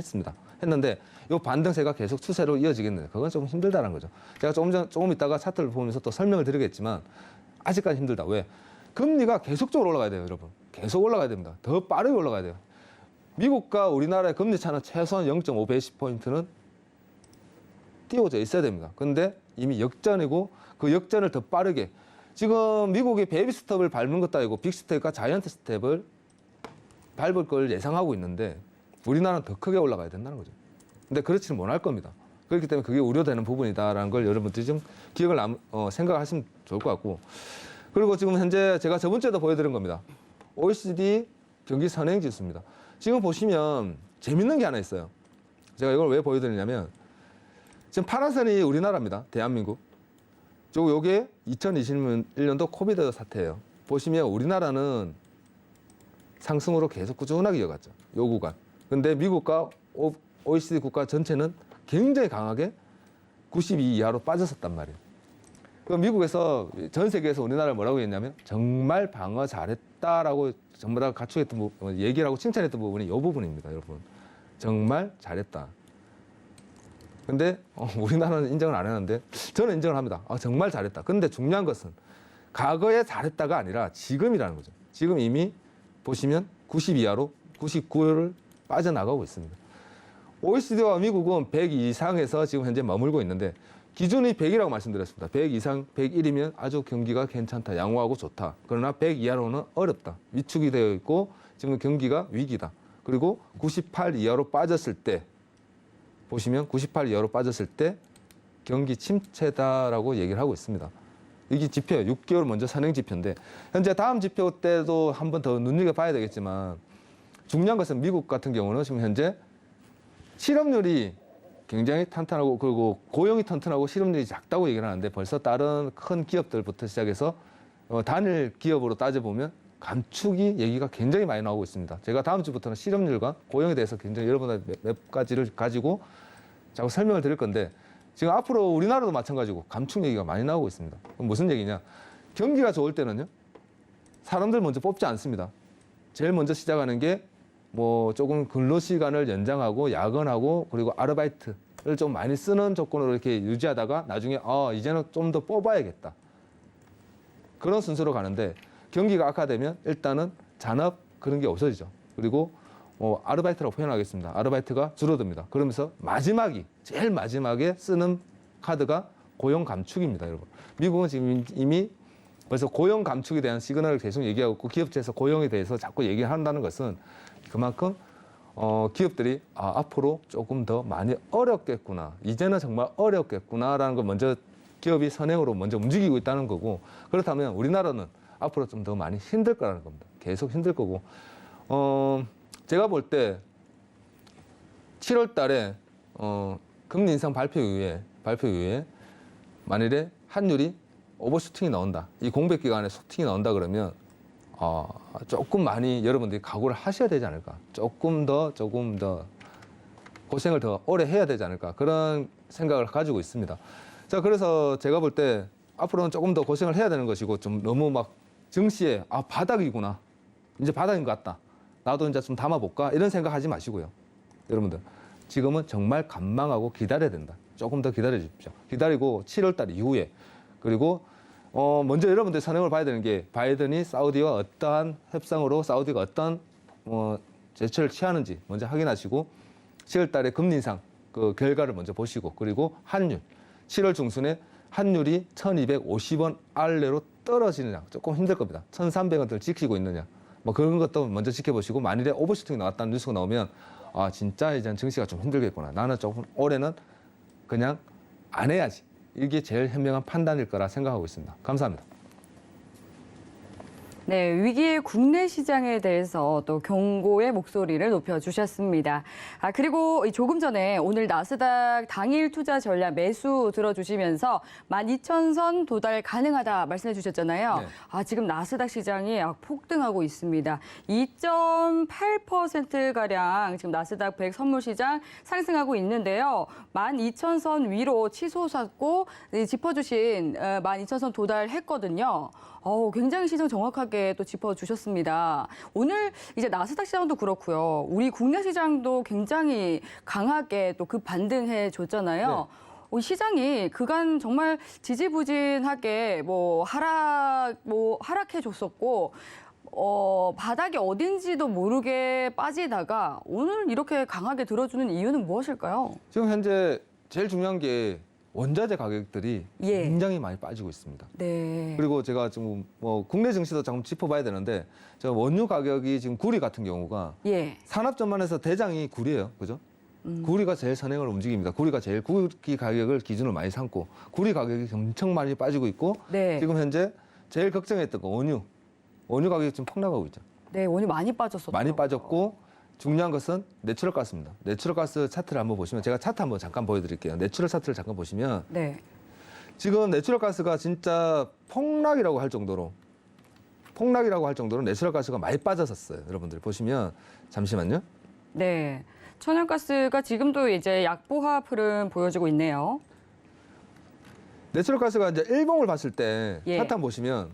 했는데 이 반등세가 계속 추세로 이어지겠는데 그건 좀 힘들다는 거죠. 제가 조금 이따가 차트를 보면서 또 설명을 드리겠지만 아직까지 힘들다. 왜? 금리가 계속적으로 올라가야 돼요, 여러분. 계속 올라가야 됩니다. 더 빠르게 올라가야 돼요. 미국과 우리나라의 금리 차는 최소한 0.5 베이스 포인트는 띄워져 있어야 됩니다. 근데 이미 역전이고 그 역전을 더 빠르게 지금 미국이 베이비 스텝을 밟는 것도 아니고 빅 스텝과 자이언트 스텝을 밟을 걸 예상하고 있는데 우리나라는 더 크게 올라가야 된다는 거죠. 근데 그렇지는 못할 겁니다. 그렇기 때문에 그게 우려되는 부분이다라는 걸 여러분들이 좀 기억을 생각하시면 좋을 것 같고 그리고 지금 현재 제가 저번 주에도 보여드린 겁니다. OECD 경기 선행 지수입니다. 지금 보시면 재밌는 게 하나 있어요. 제가 이걸 왜 보여드리냐면 지금 파란선이 우리나라입니다. 대한민국. 요게 2021년도 코비드 사태예요. 보시면 우리나라는 상승으로 계속 꾸준하게 이어갔죠. 요 구간. 근데 미국과 OECD 국가 전체는 굉장히 강하게 92 이하로 빠졌었단 말이에요. 그 미국에서 전 세계에서 우리나라를 뭐라고 했냐면 정말 방어 잘했다라고 전부 다 갖추겠던 얘기를 하고 칭찬했던 부분이 이 부분입니다, 여러분. 정말 잘했다. 근데 우리나라는 인정을 안 했는데 저는 인정을 합니다. 정말 잘했다. 근데 중요한 것은 과거에 잘했다가 아니라 지금이라는 거죠. 지금 이미 보시면 90 이하로 99를 빠져나가고 있습니다. OECD와 미국은 100 이상에서 지금 현재 머물고 있는데 기준이 100이라고 말씀드렸습니다. 100 이상, 101이면 아주 경기가 괜찮다, 양호하고 좋다. 그러나 100 이하로는 어렵다. 위축이 되어 있고 지금 경기가 위기다. 그리고 98 이하로 빠졌을 때 보시면 98 이하로 빠졌을 때 경기 침체다라고 얘기를 하고 있습니다. 이게 지표예요. 6개월 먼저 선행 지표인데 현재 다음 지표 때도 한 번 더 눈여겨봐야 되겠지만 중요한 것은 미국 같은 경우는 지금 현재 실업률이 굉장히 탄탄하고 그리고 고용이 튼튼하고 실업률이 작다고 얘기를 하는데 벌써 다른 큰 기업들부터 시작해서 단일 기업으로 따져보면 감축이 얘기가 굉장히 많이 나오고 있습니다. 제가 다음 주부터는 실업률과 고용에 대해서 굉장히 여러분들 몇 가지를 가지고 자꾸 설명을 드릴 건데 지금 앞으로 우리나라도 마찬가지고 감축 얘기가 많이 나오고 있습니다. 그럼 무슨 얘기냐? 경기가 좋을 때는요. 사람들 먼저 뽑지 않습니다. 제일 먼저 시작하는 게 뭐 조금 근로 시간을 연장하고 야근하고 그리고 아르바이트를 좀 많이 쓰는 조건으로 이렇게 유지하다가 나중에 이제는 좀 더 뽑아야겠다. 그런 순서로 가는데 경기가 악화되면 일단은 잔업 그런 게 없어지죠. 그리고 아르바이트라고 표현하겠습니다. 아르바이트가 줄어듭니다. 그러면서 제일 마지막에 쓰는 카드가 고용 감축입니다, 여러분. 미국은 지금 이미 벌써 고용 감축에 대한 시그널을 계속 얘기하고 있고 기업체에서 고용에 대해서 자꾸 얘기한다는 것은 그만큼 기업들이 앞으로 조금 더 많이 어렵겠구나. 이제는 정말 어렵겠구나라는 걸 먼저 기업이 선행으로 먼저 움직이고 있다는 거고 그렇다면 우리나라는 앞으로 좀 더 많이 힘들 거라는 겁니다. 계속 힘들 거고 제가 볼 때 7월 달에 금리 인상 발표 이후에 만일에 환율이 오버슈팅이 나온다. 이 공백 기간에 슈팅이 나온다 그러면 조금 많이 여러분들이 각오를 하셔야 되지 않을까. 조금 더 고생을 더 오래 해야 되지 않을까. 그런 생각을 가지고 있습니다. 자, 그래서 제가 볼 때 앞으로는 조금 더 고생을 해야 되는 것이고 좀 너무 막 증시에 바닥이구나. 이제 바닥인 것 같다. 나도 이제 좀 담아볼까? 이런 생각하지 마시고요. 여러분들 지금은 정말 관망하고 기다려야 된다. 조금 더 기다려 주십시오. 기다리고 7월 달 이후에 그리고 먼저 여러분들 선행을 봐야 되는 게 바이든이 사우디와 어떠한 협상으로 사우디가 어떤 제스처를 취하는지 먼저 확인하시고 7월 달에 금리 인상 그 결과를 먼저 보시고 그리고 환율 7월 중순에 환율이 1250원 아래로 떨어지느냐 조금 힘들 겁니다. 1300원대를 지키고 있느냐 뭐 그런 것도 먼저 지켜보시고 만일에 오버슈팅이 나왔다는 뉴스가 나오면 진짜 이제 증시가 좀 힘들겠구나. 나는 조금 올해는 그냥 안 해야지. 이게 제일 현명한 판단일 거라 생각하고 있습니다. 감사합니다. 네, 위기의 국내 시장에 대해서 또 경고의 목소리를 높여주셨습니다. 그리고 조금 전에 오늘 나스닥 당일 투자 전략 매수 들어주시면서 12,000선 도달 가능하다 말씀해 주셨잖아요. 네. 지금 나스닥 시장이 폭등하고 있습니다. 2.8%가량 지금 나스닥 100 선물 시장 상승하고 있는데요. 12,000선 위로 치솟았고 짚어주신 12,000선 도달했거든요. 굉장히 시장 정확하게 또 짚어주셨습니다. 오늘 이제 나스닥 시장도 그렇고요. 우리 국내 시장도 굉장히 강하게 또 급반등해 줬잖아요. 네. 시장이 그간 정말 지지부진하게 하락해 줬었고, 바닥이 어딘지도 모르게 빠지다가 오늘 이렇게 강하게 들어주는 이유는 무엇일까요? 지금 현재 제일 중요한 게 원자재 가격들이 예. 굉장히 많이 빠지고 있습니다. 네. 그리고 제가 지금 뭐 국내 증시도 조금 짚어봐야 되는데 저 원유 가격이 지금 구리 같은 경우가 예. 산업 전반에서 대장이 구리예요, 그죠? 구리가 제일 선행을 움직입니다. 구리가 제일 구리 가격을 기준으로 많이 삼고 구리 가격이 엄청 많이 빠지고 있고 네. 지금 현재 제일 걱정했던 거 원유 가격이 지금 폭락하고 있죠. 네, 원이 많이 빠졌었죠. 많이 빠졌고 중요한 것은 내추럴 가스입니다. 내추럴 가스 차트를 한번 보시면 제가 차트 한번 잠깐 보여드릴게요. 내추럴 차트를 잠깐 보시면 네. 지금 내추럴 가스가 진짜 폭락이라고 할 정도로 내추럴 가스가 많이 빠졌었어요. 여러분들 보시면 잠시만요. 네. 천연가스가 지금도 이제 약보합 흐름 보여주고 있네요. 내추럴 가스가 이제 일봉을 봤을 때 예. 차트 한번 보시면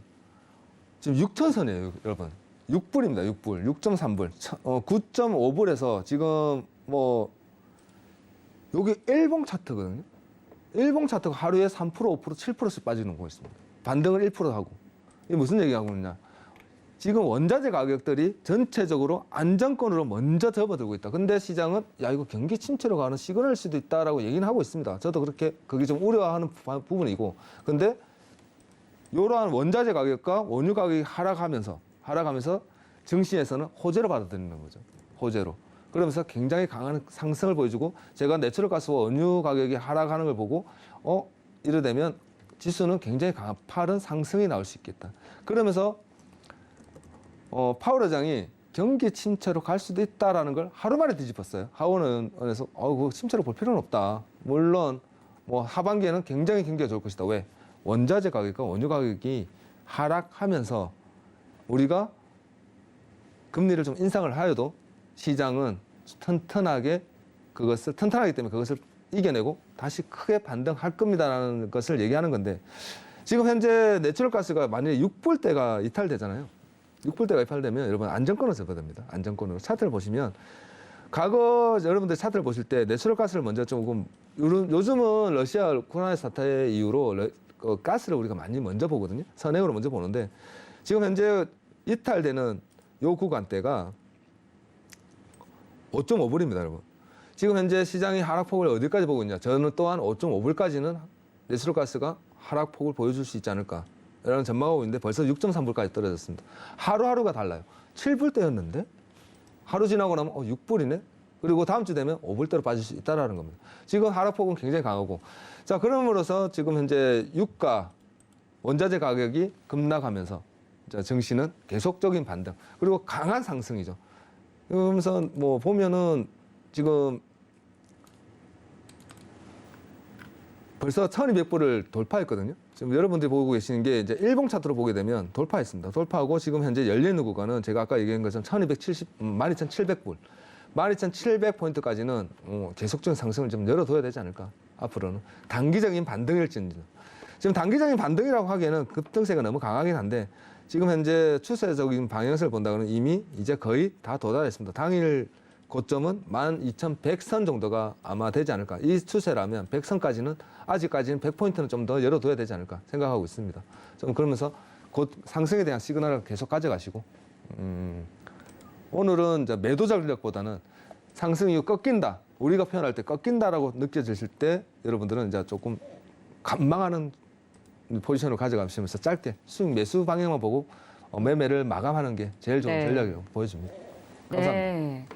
지금 6천선이에요, 여러분. 6불입니다. 6불, 6.3불, 9.5불에서 지금 뭐 여기 일봉 차트거든요. 일봉 차트가 하루에 3%, 5%, 7%씩 빠지는 거 있습니다. 반등을 1% 하고. 이게 무슨 얘기하고 있냐? 지금 원자재 가격들이 전체적으로 안정권으로 먼저 접어들고 있다. 근데 시장은 야 이거 경기 침체로 가는 시그널일 수도 있다라고 얘기는 하고 있습니다. 저도 그렇게 그게 좀 우려하는 부분이고. 근데 이러한 원자재 가격과 원유 가격이 하락하면서 증시에서는 호재로 받아들이는 거죠. 호재로. 그러면서 굉장히 강한 상승을 보여주고 제가 내추럴 가스와 원유 가격이 하락하는 걸 보고 이래 되면 지수는 굉장히 가파른 상승이 나올 수 있겠다. 그러면서 파월 의장이 경기 침체로 갈 수도 있다라는 걸 하루 만에 뒤집었어요. 하원에서 그 침체로 볼 필요는 없다. 물론 뭐 하반기에는 굉장히 경기가 좋을 것이다. 왜? 원자재 가격과 원유 가격이 하락하면서 우리가 금리를 좀 인상을 하여도 시장은 튼튼하기 때문에 그것을 이겨내고 다시 크게 반등할 겁니다라는 것을 얘기하는 건데 지금 현재 내추럴 가스가 만약에 6불대가 이탈되잖아요. 6불대가 이탈되면 여러분 안정권을 잡아야 됩니다. 안정권으로 차트를 보시면 과거 여러분들 차트를 보실 때 내추럴 가스를 먼저 조금 요즘은 러시아 우크라이나 사태 이후로 가스를 우리가 많이 먼저 보거든요. 선행으로 먼저 보는데 지금 현재 이탈되는 요 구간대가 5.5불입니다, 여러분. 지금 현재 시장이 하락폭을 어디까지 보고 있냐? 저는 또한 5.5불까지는 내추럴 가스가 하락폭을 보여줄 수 있지 않을까라는 전망하고 있는데 벌써 6.3불까지 떨어졌습니다. 하루하루가 달라요. 7불대였는데 하루 지나고 나면 6불이네? 그리고 다음 주 되면 5불대로 빠질 수 있다는 겁니다. 지금 하락폭은 굉장히 강하고 자 그럼으로써 지금 현재 유가, 원자재 가격이 급락하면서 증시는 계속적인 반등 그리고 강한 상승이죠. 그러면서 뭐 보면은 지금 벌써 1,200불을 돌파했거든요. 지금 여러분들이 보고 계시는 게 이제 일봉 차트로 보게 되면 돌파했습니다. 돌파하고 지금 현재 열리는 구간은 제가 아까 얘기한 것처럼 12,700불, 12,700포인트까지는 계속적인 상승을 좀 열어둬야 되지 않을까. 앞으로는 단기적인 반등일지는 지금 단기적인 반등이라고 하기에는 급등세가 너무 강하긴 한데 지금 현재 추세적인 방향성을 본다고는 이미 이제 거의 다 도달했습니다. 당일 고점은 12,100선 정도가 아마 되지 않을까. 이 추세라면 100선까지는 아직까지는 100포인트는 좀 더 열어둬야 되지 않을까 생각하고 있습니다. 좀 그러면서 곧 상승에 대한 시그널을 계속 가져가시고 오늘은 이제 매도 전략보다는 상승 이후 꺾인다. 우리가 표현할 때 꺾인다라고 느껴지실 때 여러분들은 이제 조금 관망하는 포지션을 가져가시면서 짧게 수익 매수 방향만 보고 매매를 마감하는 게 제일 좋은 네. 전략이라고 보여집니다. 감사합니다. 네.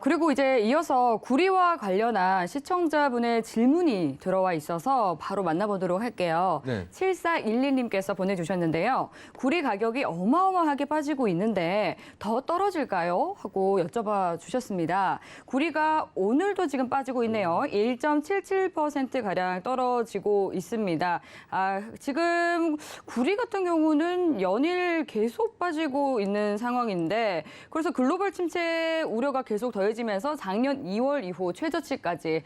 그리고 이제 이어서 구리와 관련한 시청자분의 질문이 들어와 있어서 바로 만나보도록 할게요. 네. 7412님께서 보내주셨는데요. 구리 가격이 어마어마하게 빠지고 있는데 더 떨어질까요? 하고 여쭤봐 주셨습니다. 구리가 오늘도 지금 빠지고 있네요. 1.77%가량 떨어지고 있습니다. 지금 구리 같은 경우는 연일 계속 빠지고 있는 상황인데 그래서 글로벌 침체 우려가 계속 더해지면서 작년 2월 이후 최저치까지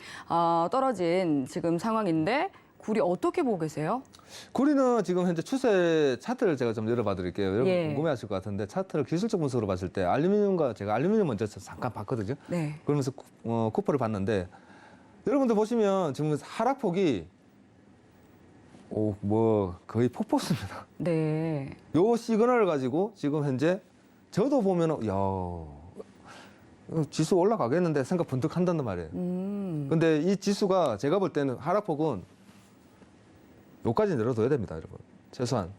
떨어진 지금 상황인데 구리 어떻게 보고 계세요? 구리는 지금 현재 추세 차트를 제가 좀 열어봐 드릴게요. 여러분 예. 궁금해하실 것 같은데 차트를 기술적 분석으로 봤을 때 알루미늄과 제가 알루미늄 먼저 잠깐 봤거든요. 네. 그러면서 쿠퍼를 봤는데 여러분들 보시면 지금 하락폭이 거의 폭포수입니다. 네. 요 시그널을 가지고 지금 현재 저도 보면 지수 올라가겠는데 생각 번뜩 한단 말이에요. 근데 이 지수가 제가 볼 때는 하락폭은 여기까지 열어둬야 됩니다, 여러분. 최소한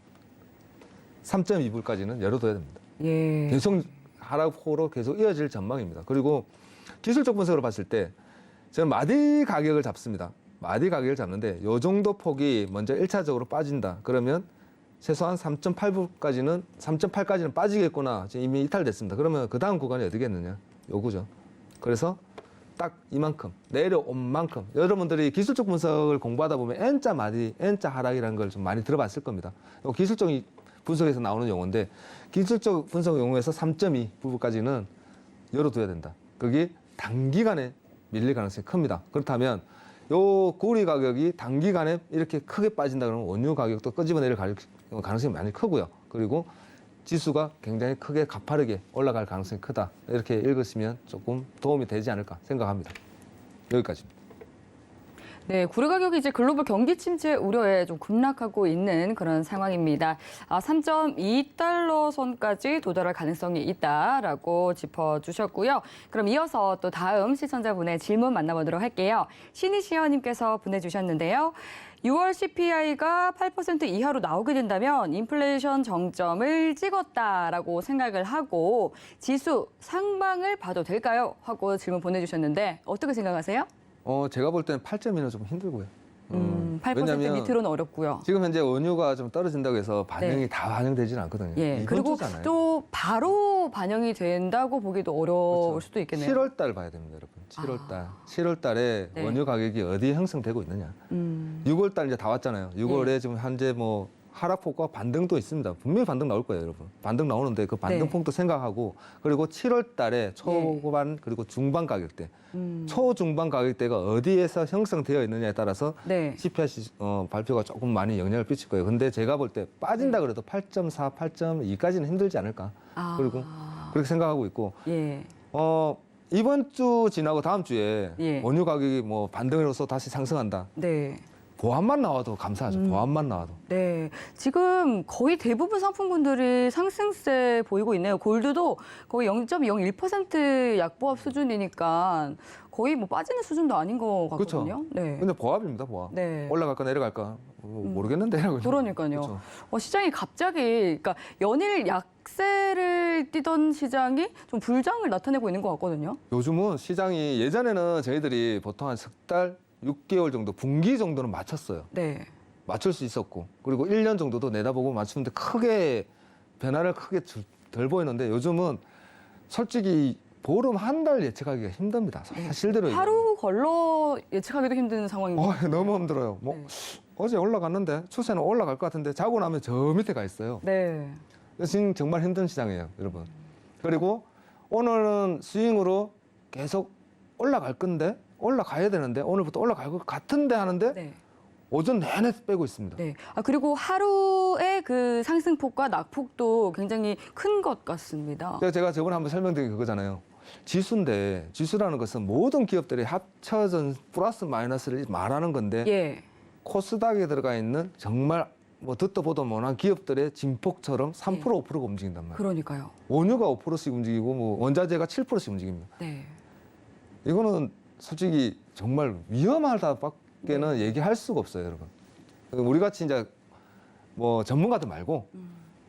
3.2불까지는 열어둬야 됩니다. 예. 계속 하락폭으로 계속 이어질 전망입니다. 그리고 기술적 분석으로 봤을 때 저는 마디 가격을 잡습니다. 마디 가격을 잡는데 이 정도 폭이 먼저 1차적으로 빠진다. 그러면 최소한 3.8불까지는 3.8까지는 빠지겠구나. 지금 이미 이탈됐습니다. 그러면 그 다음 구간이 어디겠느냐? 요구죠. 그래서 딱 이만큼 내려온 만큼 여러분들이 기술적 분석을 공부하다 보면 N자 마디, N자 하락이라는 걸 좀 많이 들어봤을 겁니다. 요 기술적인 분석에서 나오는 용어인데 기술적 분석 용어에서 3.2불까지는 열어둬야 된다. 그게 단기간에 밀릴 가능성이 큽니다. 그렇다면 요 고리 가격이 단기간에 이렇게 크게 빠진다 그러면 원유 가격도 끄집어내릴 가능성이 많이 크고요. 그리고 지수가 굉장히 크게 가파르게 올라갈 가능성이 크다. 이렇게 읽으시면 조금 도움이 되지 않을까 생각합니다. 여기까지입니다. 네, 구리 가격이 이제 글로벌 경기 침체 우려에 좀 급락하고 있는 그런 상황입니다. 3.2달러 선까지 도달할 가능성이 있다라고 짚어주셨고요. 그럼 이어서 또 다음 시청자분의 질문 만나보도록 할게요. 신이시연님께서 보내주셨는데요. 6월 CPI가 8% 이하로 나오게 된다면 인플레이션 정점을 찍었다라고 생각을 하고 지수 상방을 봐도 될까요? 하고 질문 보내주셨는데 어떻게 생각하세요? 제가 볼 때는 8.2는 좀 힘들고요. 8% 왜냐면 밑으로는 어렵고요. 지금 현재 원유가 좀 떨어진다고 해서 반영이 네. 다 반영되지는 않거든요. 예. 이번 그리고 주잖아요. 또 바로 반영이 된다고 보기도 어려울 그렇죠. 수도 있겠네요. 7월 달 봐야 됩니다, 여러분. 7월 달. 7월 달에 네. 원유 가격이 어디에 형성되고 있느냐. 6월 달 이제 다 왔잖아요. 6월에 예. 지금 현재 뭐 하락폭과 반등도 있습니다. 분명히 반등 나올 거예요, 여러분. 반등 나오는데 그 반등폭도 생각하고 그리고 7월 달에 초반 그리고 중반 가격대, 초중반 가격대가 어디에서 형성되어 있느냐에 따라서 네. CPI 발표가 조금 많이 영향을 끼칠 거예요. 근데 제가 볼 때 빠진다 그래도 8.4, 8.2까지는 힘들지 않을까. 아. 그리고 그렇게 생각하고 있고 예. 이번 주 지나고 다음 주에 예. 원유 가격이 뭐 반등으로서 다시 상승한다. 네. 보합만 나와도 감사하죠. 보합만 나와도. 네. 지금 거의 대부분 상품군들이 상승세 보이고 있네요. 골드도 거의 0.01% 약보합 수준이니까 거의 뭐 빠지는 수준도 아닌 것 같거든요. 네. 근데 보합입니다, 보합. 네. 올라갈까 내려갈까 모르겠는데. 그러니까요. 그렇죠. 시장이 갑자기 그러니까 연일 약세를 띠던 시장이 좀 불장을 나타내고 있는 것 같거든요. 요즘은 시장이 예전에는 저희들이 보통 한 석 달, 6개월 정도, 분기 정도는 맞췄어요. 네. 맞출 수 있었고 그리고 1년 정도도 내다보고 맞추는데 크게 변화를 크게 덜 보이는데 요즘은 솔직히 보름 한 달 예측하기가 힘듭니다. 사실대로 하루 걸러 예측하기도 힘든 상황입니다. 너무 힘들어요. 뭐 네. 어제 올라갔는데 추세는 올라갈 것 같은데 자고 나면 저 밑에 가 있어요. 네. 지금 정말 힘든 시장이에요, 여러분. 그리고 오늘은 스윙으로 계속 올라갈 건데 올라가야 되는데 오늘부터 올라갈 것 같은데 하는데 네. 오전 내내 빼고 있습니다. 네. 그리고 하루의 그 상승폭과 낙폭도 굉장히 큰 것 같습니다. 제가 저번에 한번 설명드린 게 그거잖아요. 지수인데 지수라는 것은 모든 기업들이 합쳐진 플러스 마이너스를 말하는 건데 예. 코스닥에 들어가 있는 정말 뭐 듣도 보도 못한 기업들의 진폭처럼 3% 5%가 움직인단 말이에요. 그러니까요. 원유가 5%씩 움직이고 뭐 원자재가 7%씩 움직입니다. 네. 이거는 솔직히 정말 위험하다밖에는 얘기할 수가 없어요, 여러분. 우리 같이 이제 뭐 전문가들 말고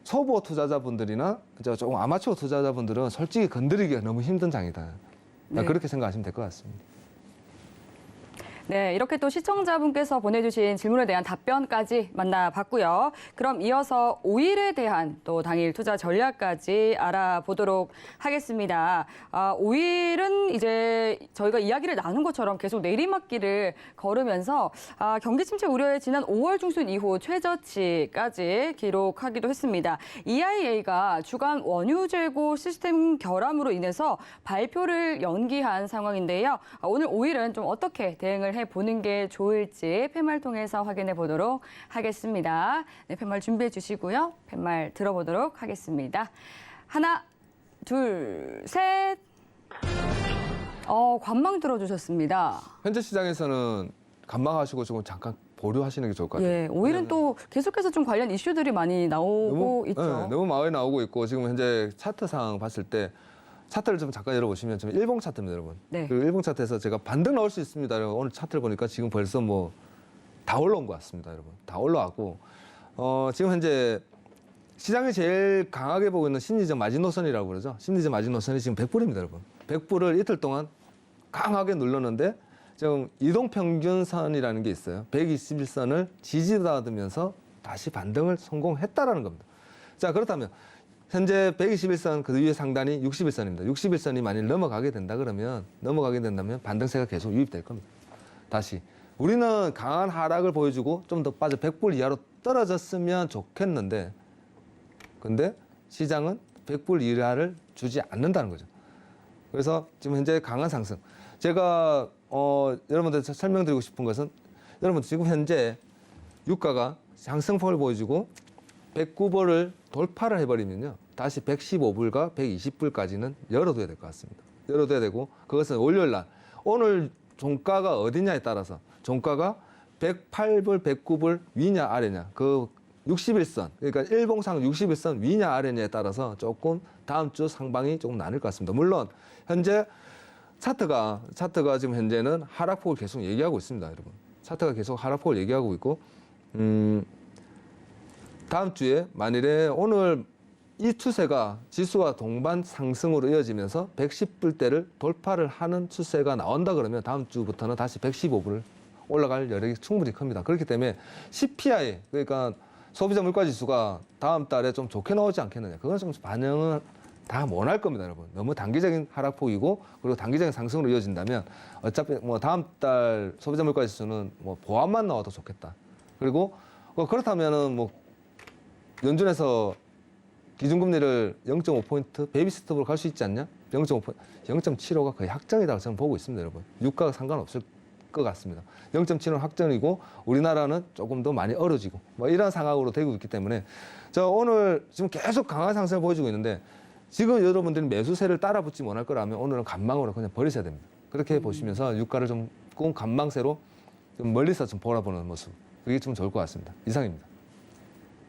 초보 투자자분들이나 이제 조금 아마추어 투자자분들은 솔직히 건드리기가 너무 힘든 장이다. 네. 그렇게 생각하시면 될 것 같습니다. 네, 이렇게 또 시청자분께서 보내주신 질문에 대한 답변까지 만나봤고요. 그럼 이어서 오일에 대한 또 당일 투자 전략까지 알아보도록 하겠습니다. 오일은 이제 저희가 이야기를 나눈 것처럼 계속 내리막길을 걸으면서 경기 침체 우려에 지난 5월 중순 이후 최저치까지 기록하기도 했습니다. EIA가 주간 원유 재고 시스템 결함으로 인해서 발표를 연기한 상황인데요. 오늘 오일은 좀 어떻게 대응을 해보는 게 좋을지 팻말 통해서 확인해 보도록 하겠습니다. 네, 팻말 준비해 주시고요. 팻말 들어보도록 하겠습니다. 하나, 둘, 셋. 관망 들어주셨습니다. 현재 시장에서는 관망하시고 조금 잠깐 보류하시는 게 좋을 것 같아요. 예, 오일은 또 계속해서 좀 관련 이슈들이 많이 나오고 있죠. 너무 많이 나오고 있고 지금 현재 차트상 봤을 때 차트를 좀 잠깐 열어보시면 좀 일봉 차트입니다, 여러분. 네. 그 일봉 차트에서 제가 반등 나올 수 있습니다. 오늘 차트를 보니까 지금 벌써 뭐 다 올라온 것 같습니다, 여러분. 다 올라왔고 지금 현재 시장이 제일 강하게 보고 있는 심리적 마지노선이라고 그러죠. 심리적 마지노선이 지금 100불입니다, 여러분. 100불을 이틀 동안 강하게 눌렀는데 지금 이동평균선이라는 게 있어요. 121선을 지지받으면서 다시 반등을 성공했다라는 겁니다. 자, 그렇다면 현재 121선 그 위에 상단이 61선입니다. 61선이 만일 넘어가게 된다면 반등세가 계속 유입될 겁니다. 다시 우리는 강한 하락을 보여주고 좀 더 빠져 100불 이하로 떨어졌으면 좋겠는데 근데 시장은 100불 이하를 주지 않는다는 거죠. 그래서 지금 현재 강한 상승. 제가 여러분들한테 설명드리고 싶은 것은 여러분 지금 현재 유가가 상승폭을 보여주고 109불을 돌파를 해버리면요. 다시 115불과 120불까지는 열어둬야 될 것 같습니다. 열어둬야 되고 그것은 월요일 날 오늘 종가가 어디냐에 따라서 종가가 108불, 109불 위냐 아래냐 그 61선 그러니까 일봉상 61선 위냐 아래냐에 따라서 조금 다음 주 상방이 조금 나뉠 것 같습니다. 물론 현재 차트가 지금 현재는 하락폭을 계속 얘기하고 있습니다, 여러분. 차트가 계속 하락폭을 얘기하고 있고 다음 주에 만일에 오늘 이 추세가 지수와 동반 상승으로 이어지면서 110불대를 돌파를 하는 추세가 나온다 그러면 다음 주부터는 다시 115불을 올라갈 여력이 충분히 큽니다. 그렇기 때문에 CPI 그러니까 소비자 물가 지수가 다음 달에 좀 좋게 나오지 않겠느냐. 그건 좀 반영은 다 못할 겁니다, 여러분. 너무 단기적인 하락폭이고 그리고 단기적인 상승으로 이어진다면 어차피 뭐 다음 달 소비자 물가 지수는 뭐 보합만 나와도 좋겠다. 그리고 그렇다면은 뭐 연준에서 기준금리를 0.5포인트 베이비 스텝으로 갈 수 있지 않냐? 0.5포인트, 0.75가 거의 확정이라고 저는 보고 있습니다, 여러분. 유가가 상관없을 것 같습니다. 0.7은 확정이고 우리나라는 조금 더 많이 얼어지고 뭐 이런 상황으로 되고 있기 때문에 저 오늘 지금 계속 강한 상승을 보여주고 있는데 지금 여러분들이 매수세를 따라붙지 못할 거라면 오늘은 간망으로 그냥 버리셔야 됩니다. 그렇게 보시면서 유가를 좀 꼭 간망세로 좀 멀리서 좀 바라보는 모습 그게 좀 좋을 것 같습니다. 이상입니다.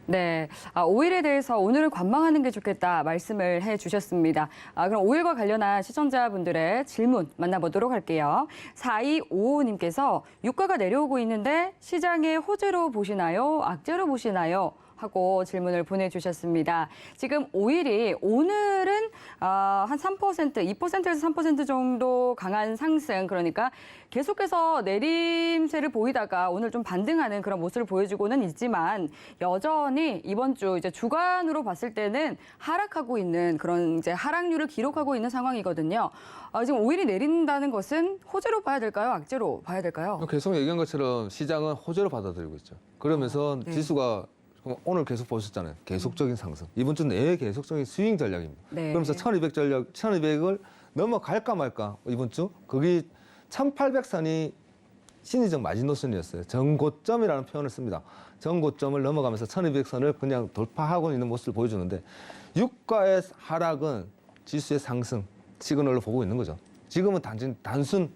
네, 오일에 대해서 오늘은 관망하는 게 좋겠다 말씀을 해주셨습니다. 그럼 오일과 관련한 시청자분들의 질문 만나보도록 할게요. 4255님께서 유가가 내려오고 있는데 시장의 호재로 보시나요? 악재로 보시나요? 하고 질문을 보내주셨습니다. 지금 오일이 오늘은 한 3%, 2%에서 3% 정도 강한 상승, 그러니까 계속해서 내림세를 보이다가 오늘 좀 반등하는 그런 모습을 보여주고는 있지만 여전히 이번 주 이제 주간으로 봤을 때는 하락하고 있는 그런 이제 하락률을 기록하고 있는 상황이거든요. 지금 오일이 내린다는 것은 호재로 봐야 될까요? 악재로 봐야 될까요? 계속 얘기한 것처럼 시장은 호재로 받아들이고 있죠. 그러면서 네. 지수가 오늘 계속 보셨잖아요. 계속적인 상승. 이번 주 내에 계속적인 스윙 전략입니다. 네. 그러면서 1200 전략, 1200을 넘어갈까 말까 이번 주 거기 1800선이 심리적 마지노선이었어요. 정고점이라는 표현을 씁니다. 정고점을 넘어가면서 1200선을 그냥 돌파하고 있는 모습을 보여주는데 유가의 하락은 지수의 상승 시그널로 보고 있는 거죠. 지금은 단순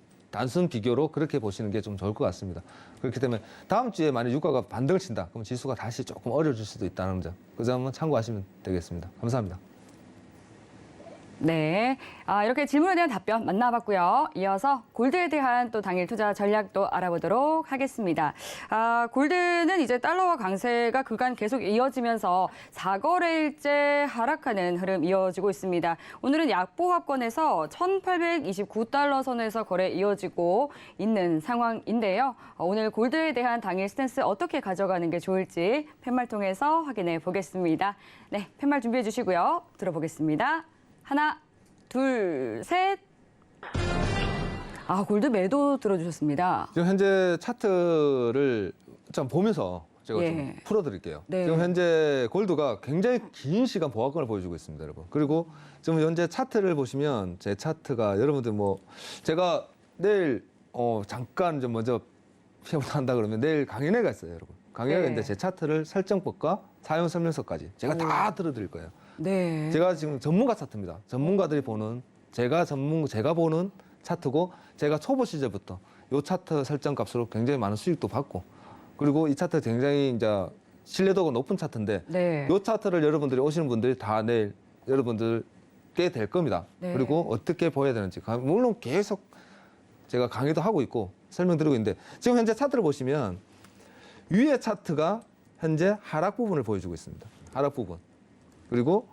비교로 그렇게 보시는 게 좀 좋을 것 같습니다. 그렇기 때문에 다음 주에 만약 유가가 반등을 친다, 그럼 지수가 다시 조금 어려질 수도 있다는 점, 그 점은 참고하시면 되겠습니다. 감사합니다. 네, 이렇게 질문에 대한 답변 만나봤고요. 이어서 골드에 대한 또 당일 투자 전략도 알아보도록 하겠습니다. 골드는 이제 달러화 강세가 그간 계속 이어지면서 4거래일째 하락하는 흐름 이어지고 있습니다. 오늘은 약보합권에서 1,829달러 선에서 거래 이어지고 있는 상황인데요. 오늘 골드에 대한 당일 스탠스 어떻게 가져가는 게 좋을지 팻말 통해서 확인해 보겠습니다. 네, 팻말 준비해 주시고요. 들어보겠습니다. 하나, 둘, 셋. 골드 매도 들어주셨습니다. 지금 현재 차트를 좀 보면서 제가 예. 좀 풀어드릴게요. 네. 지금 현재 골드가 굉장히 긴 시간 보합권을 보여주고 있습니다, 여러분. 그리고 지금 현재 차트를 보시면 제 차트가 여러분들 뭐 제가 내일 잠깐 좀 먼저 피해보다 한다 그러면 내일 강연회가 있어요, 여러분. 강연회가 네. 있는데 제 차트를 설정법과 사용 설명서까지 제가 다 들어드릴 거예요. 네. 제가 지금 전문가 차트입니다. 전문가들이 보는 제가 보는 차트고 제가 초보 시절부터 이 차트 설정 값으로 굉장히 많은 수익도 받고 그리고 이 차트 굉장히 이제 신뢰도가 높은 차트인데 네. 이 차트를 여러분들이 오시는 분들이 다 내일 여러분들 게 될 겁니다. 네. 그리고 어떻게 보여야 되는지 물론 계속 제가 강의도 하고 있고 설명드리고 있는데 지금 현재 차트를 보시면 위의 차트가 현재 하락 부분을 보여주고 있습니다. 하락 부분. 그리고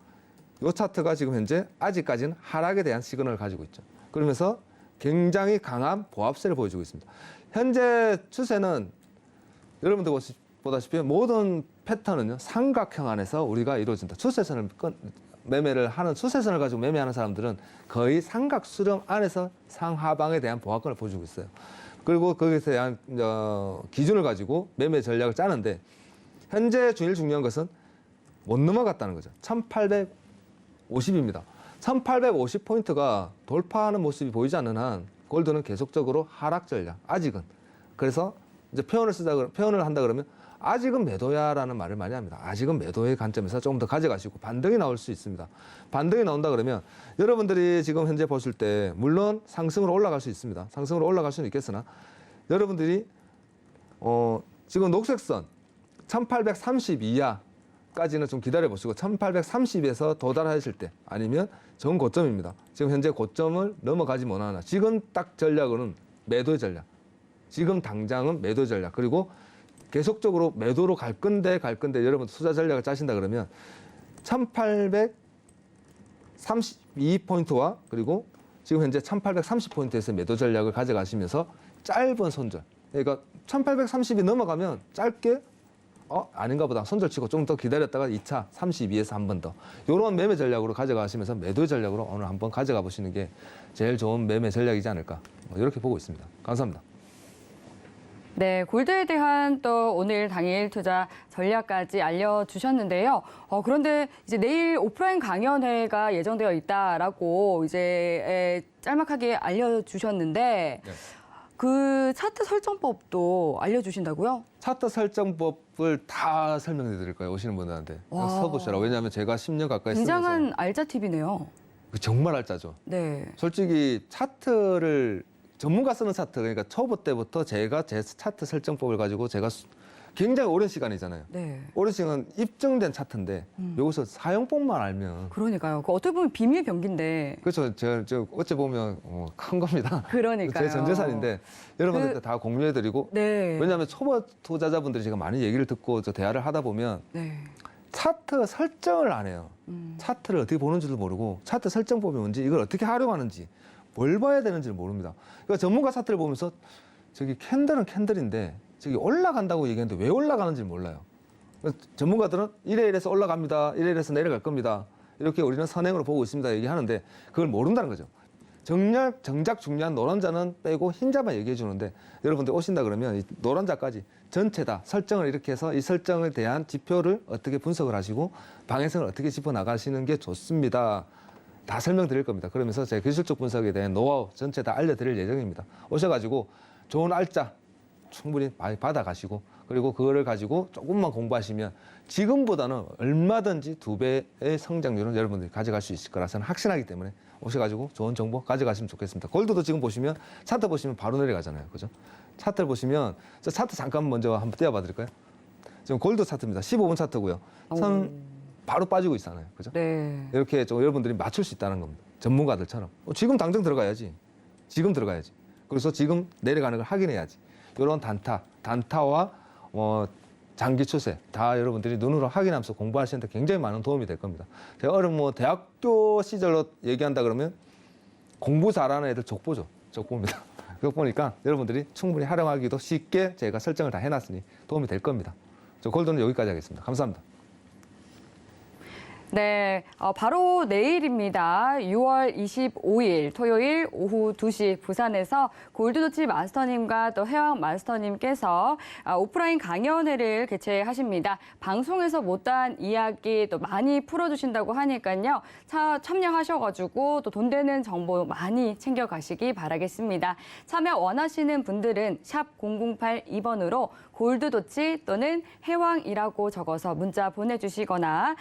이 차트가 지금 현재 아직까지는 하락에 대한 시그널을 가지고 있죠. 그러면서 굉장히 강한 보합세를 보여주고 있습니다. 현재 추세는 여러분들 보다시피 모든 패턴은요, 삼각형 안에서 우리가 이루어진다. 추세선을 매매를 하는 추세선을 가지고 매매하는 사람들은 거의 삼각 수렴 안에서 상하방에 대한 보합권을 보여주고 있어요. 그리고 거기에 대한 기준을 가지고 매매 전략을 짜는데 현재 중일 중요한 것은 못 넘어갔다는 거죠. 1850입니다. 1850포인트가 돌파하는 모습이 보이지 않는 한 골드는 계속적으로 하락 전략, 아직은. 그래서 이제 표현을 한다 그러면 아직은 매도야라는 말을 많이 합니다. 아직은 매도의 관점에서 조금 더 가져가시고 반등이 나올 수 있습니다. 반등이 나온다 그러면 여러분들이 지금 현재 보실 때 물론 상승으로 올라갈 수 있습니다. 상승으로 올라갈 수는 있겠으나 여러분들이 지금 녹색선 1830 이하까지는 좀 기다려 보시고 1830에서 도달하실 때 아니면 전 고점입니다. 지금 현재 고점을 넘어가지 못하나 지금 딱 전략으로는 매도의 전략. 지금 당장은 매도 전략. 그리고 계속적으로 매도로 갈 건데 여러분 투자 전략을 짜신다 그러면 1832포인트와 그리고 지금 현재 1830포인트에서 매도 전략을 가져가시면서 짧은 손절. 그러니까 1830이 넘어가면 짧게 아닌가 보다 손절 치고 좀 더 기다렸다가 2차 32에서 한 번 더 이런 매매 전략으로 가져가시면서 매도 전략으로 오늘 한번 가져가 보시는 게 제일 좋은 매매 전략이지 않을까 이렇게 보고 있습니다. 감사합니다. 네, 골드에 대한 또 오늘 당일 투자 전략까지 알려주셨는데요. 그런데 이제 내일 오프라인 강연회가 예정되어 있다라고 이제 짤막하게 알려주셨는데 네. 그 차트 설정법도 알려주신다고요? 차트 설정법을 다 설명해 드릴 거예요. 오시는 분들한테. 와. 써보시라고. 왜냐하면 제가 10년 가까이 쓰면서 굉장한 알짜 팁이네요. 정말 알짜죠. 네. 솔직히 차트를 전문가 쓰는 차트, 그러니까 초보 때부터 제가 제 차트 설정법을 가지고 제가 굉장히 오랜 시간이잖아요. 네. 오랜 시간 입증된 차트인데 여기서 사용법만 알면 그러니까요. 그 어떻게 보면 비밀 병기인데. 그렇죠. 저 어찌 보면 큰 겁니다. 그러니까요. 제 전재산인데 여러분들한테 다 공유해드리고 네. 왜냐하면 초보 투자자분들이 제가 많이 얘기를 듣고 저 대화를 하다 보면 네. 차트 설정을 안 해요. 차트를 어떻게 보는지도 모르고 차트 설정법이 뭔지 이걸 어떻게 활용하는지 뭘 봐야 되는지를 모릅니다. 그러니까 전문가 차트를 보면서 저기 캔들은 캔들인데 저기 올라간다고 얘기했는데 왜 올라가는지 몰라요. 그러니까 전문가들은 이래서 올라갑니다. 이래서 내려갈 겁니다. 이렇게 우리는 선행으로 보고 있습니다. 얘기하는데 그걸 모른다는 거죠. 정작 중요한 노란자는 빼고 흰자만 얘기해 주는데 여러분들 오신다 그러면 이 노란자까지 전체 다 설정을 이렇게 해서 이 설정에 대한 지표를 어떻게 분석을 하시고 방향성을 어떻게 짚어나가시는 게 좋습니다. 다 설명드릴 겁니다. 그러면서 제 기술적 분석에 대한 노하우 전체 다 알려드릴 예정입니다. 오셔가지고 좋은 알짜 충분히 많이 받아가시고 그리고 그거를 가지고 조금만 공부하시면 지금보다는 얼마든지 2배의 성장률은 여러분들이 가져갈 수 있을 거라 저는 확신하기 때문에 오셔가지고 좋은 정보 가져가시면 좋겠습니다. 골드도 지금 보시면 차트 보시면 바로 내려가잖아요. 그죠? 차트를 보시면 저 차트 잠깐 먼저 한번 떼어봐 드릴까요? 지금 골드 차트입니다. 15분 차트고요. 바로 빠지고 있잖아요. 그죠? 네. 이렇게 좀 여러분들이 맞출 수 있다는 겁니다. 전문가들처럼. 지금 당장 들어가야지. 지금 들어가야지. 그래서 지금 내려가는 걸 확인해야지. 이런 단타와 장기 추세 다 여러분들이 눈으로 확인하면서 공부하시는데 굉장히 많은 도움이 될 겁니다. 제가 대학교 시절로 얘기한다 그러면 공부 잘하는 애들 족보죠. 족보입니다. 그거 보니까 여러분들이 충분히 활용하기도 쉽게 제가 설정을 다 해놨으니 도움이 될 겁니다. 저 골드는 여기까지 하겠습니다. 감사합니다. 네, 바로 내일입니다. 6월 25일 토요일 오후 2시 부산에서 골드도치 마스터님과 또 해왕 마스터님께서 오프라인 강연회를 개최하십니다. 방송에서 못한 이야기 또 많이 풀어주신다고 하니까요. 참여하셔가지고 또 돈 되는 정보 많이 챙겨가시기 바라겠습니다. 참여 원하시는 분들은 샵 0082번으로 골드도치 또는 해왕이라고 적어서 문자 보내주시거나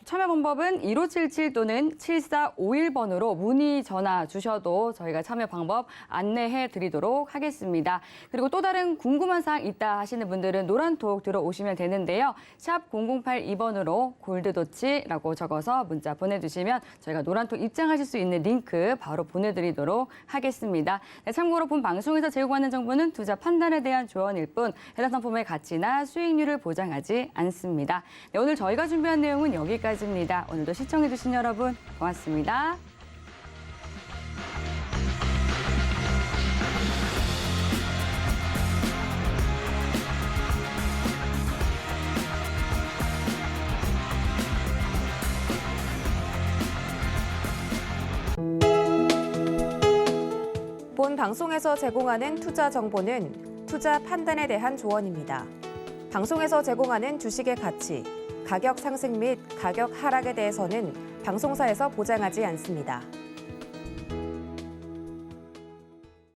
참여 방법은 1577 또는 7451번으로 문의 전화 주셔도 저희가 참여 방법 안내해 드리도록 하겠습니다. 그리고 또 다른 궁금한 사항 있다 하시는 분들은 노란톡 들어오시면 되는데요. 샵 0082번으로 골드도치라고 적어서 문자 보내주시면 저희가 노란톡 입장하실 수 있는 링크 바로 보내드리도록 하겠습니다. 네, 참고로 본 방송에서 제공하는 정보는 투자 판단에 대한 조언일 뿐 해당 상품의 가치나 수익률을 보장하지 않습니다. 네, 오늘 저희가 준비한 내용은 여기까지입니다. 오늘도 시청해주신 여러분 고맙습니다. 본 방송에서 제공하는 투자 정보는 투자 판단에 대한 조언입니다. 방송에서 제공하는 주식의 가치, 가격 상승 및 가격 하락에 대해서는 방송사에서 보장하지 않습니다.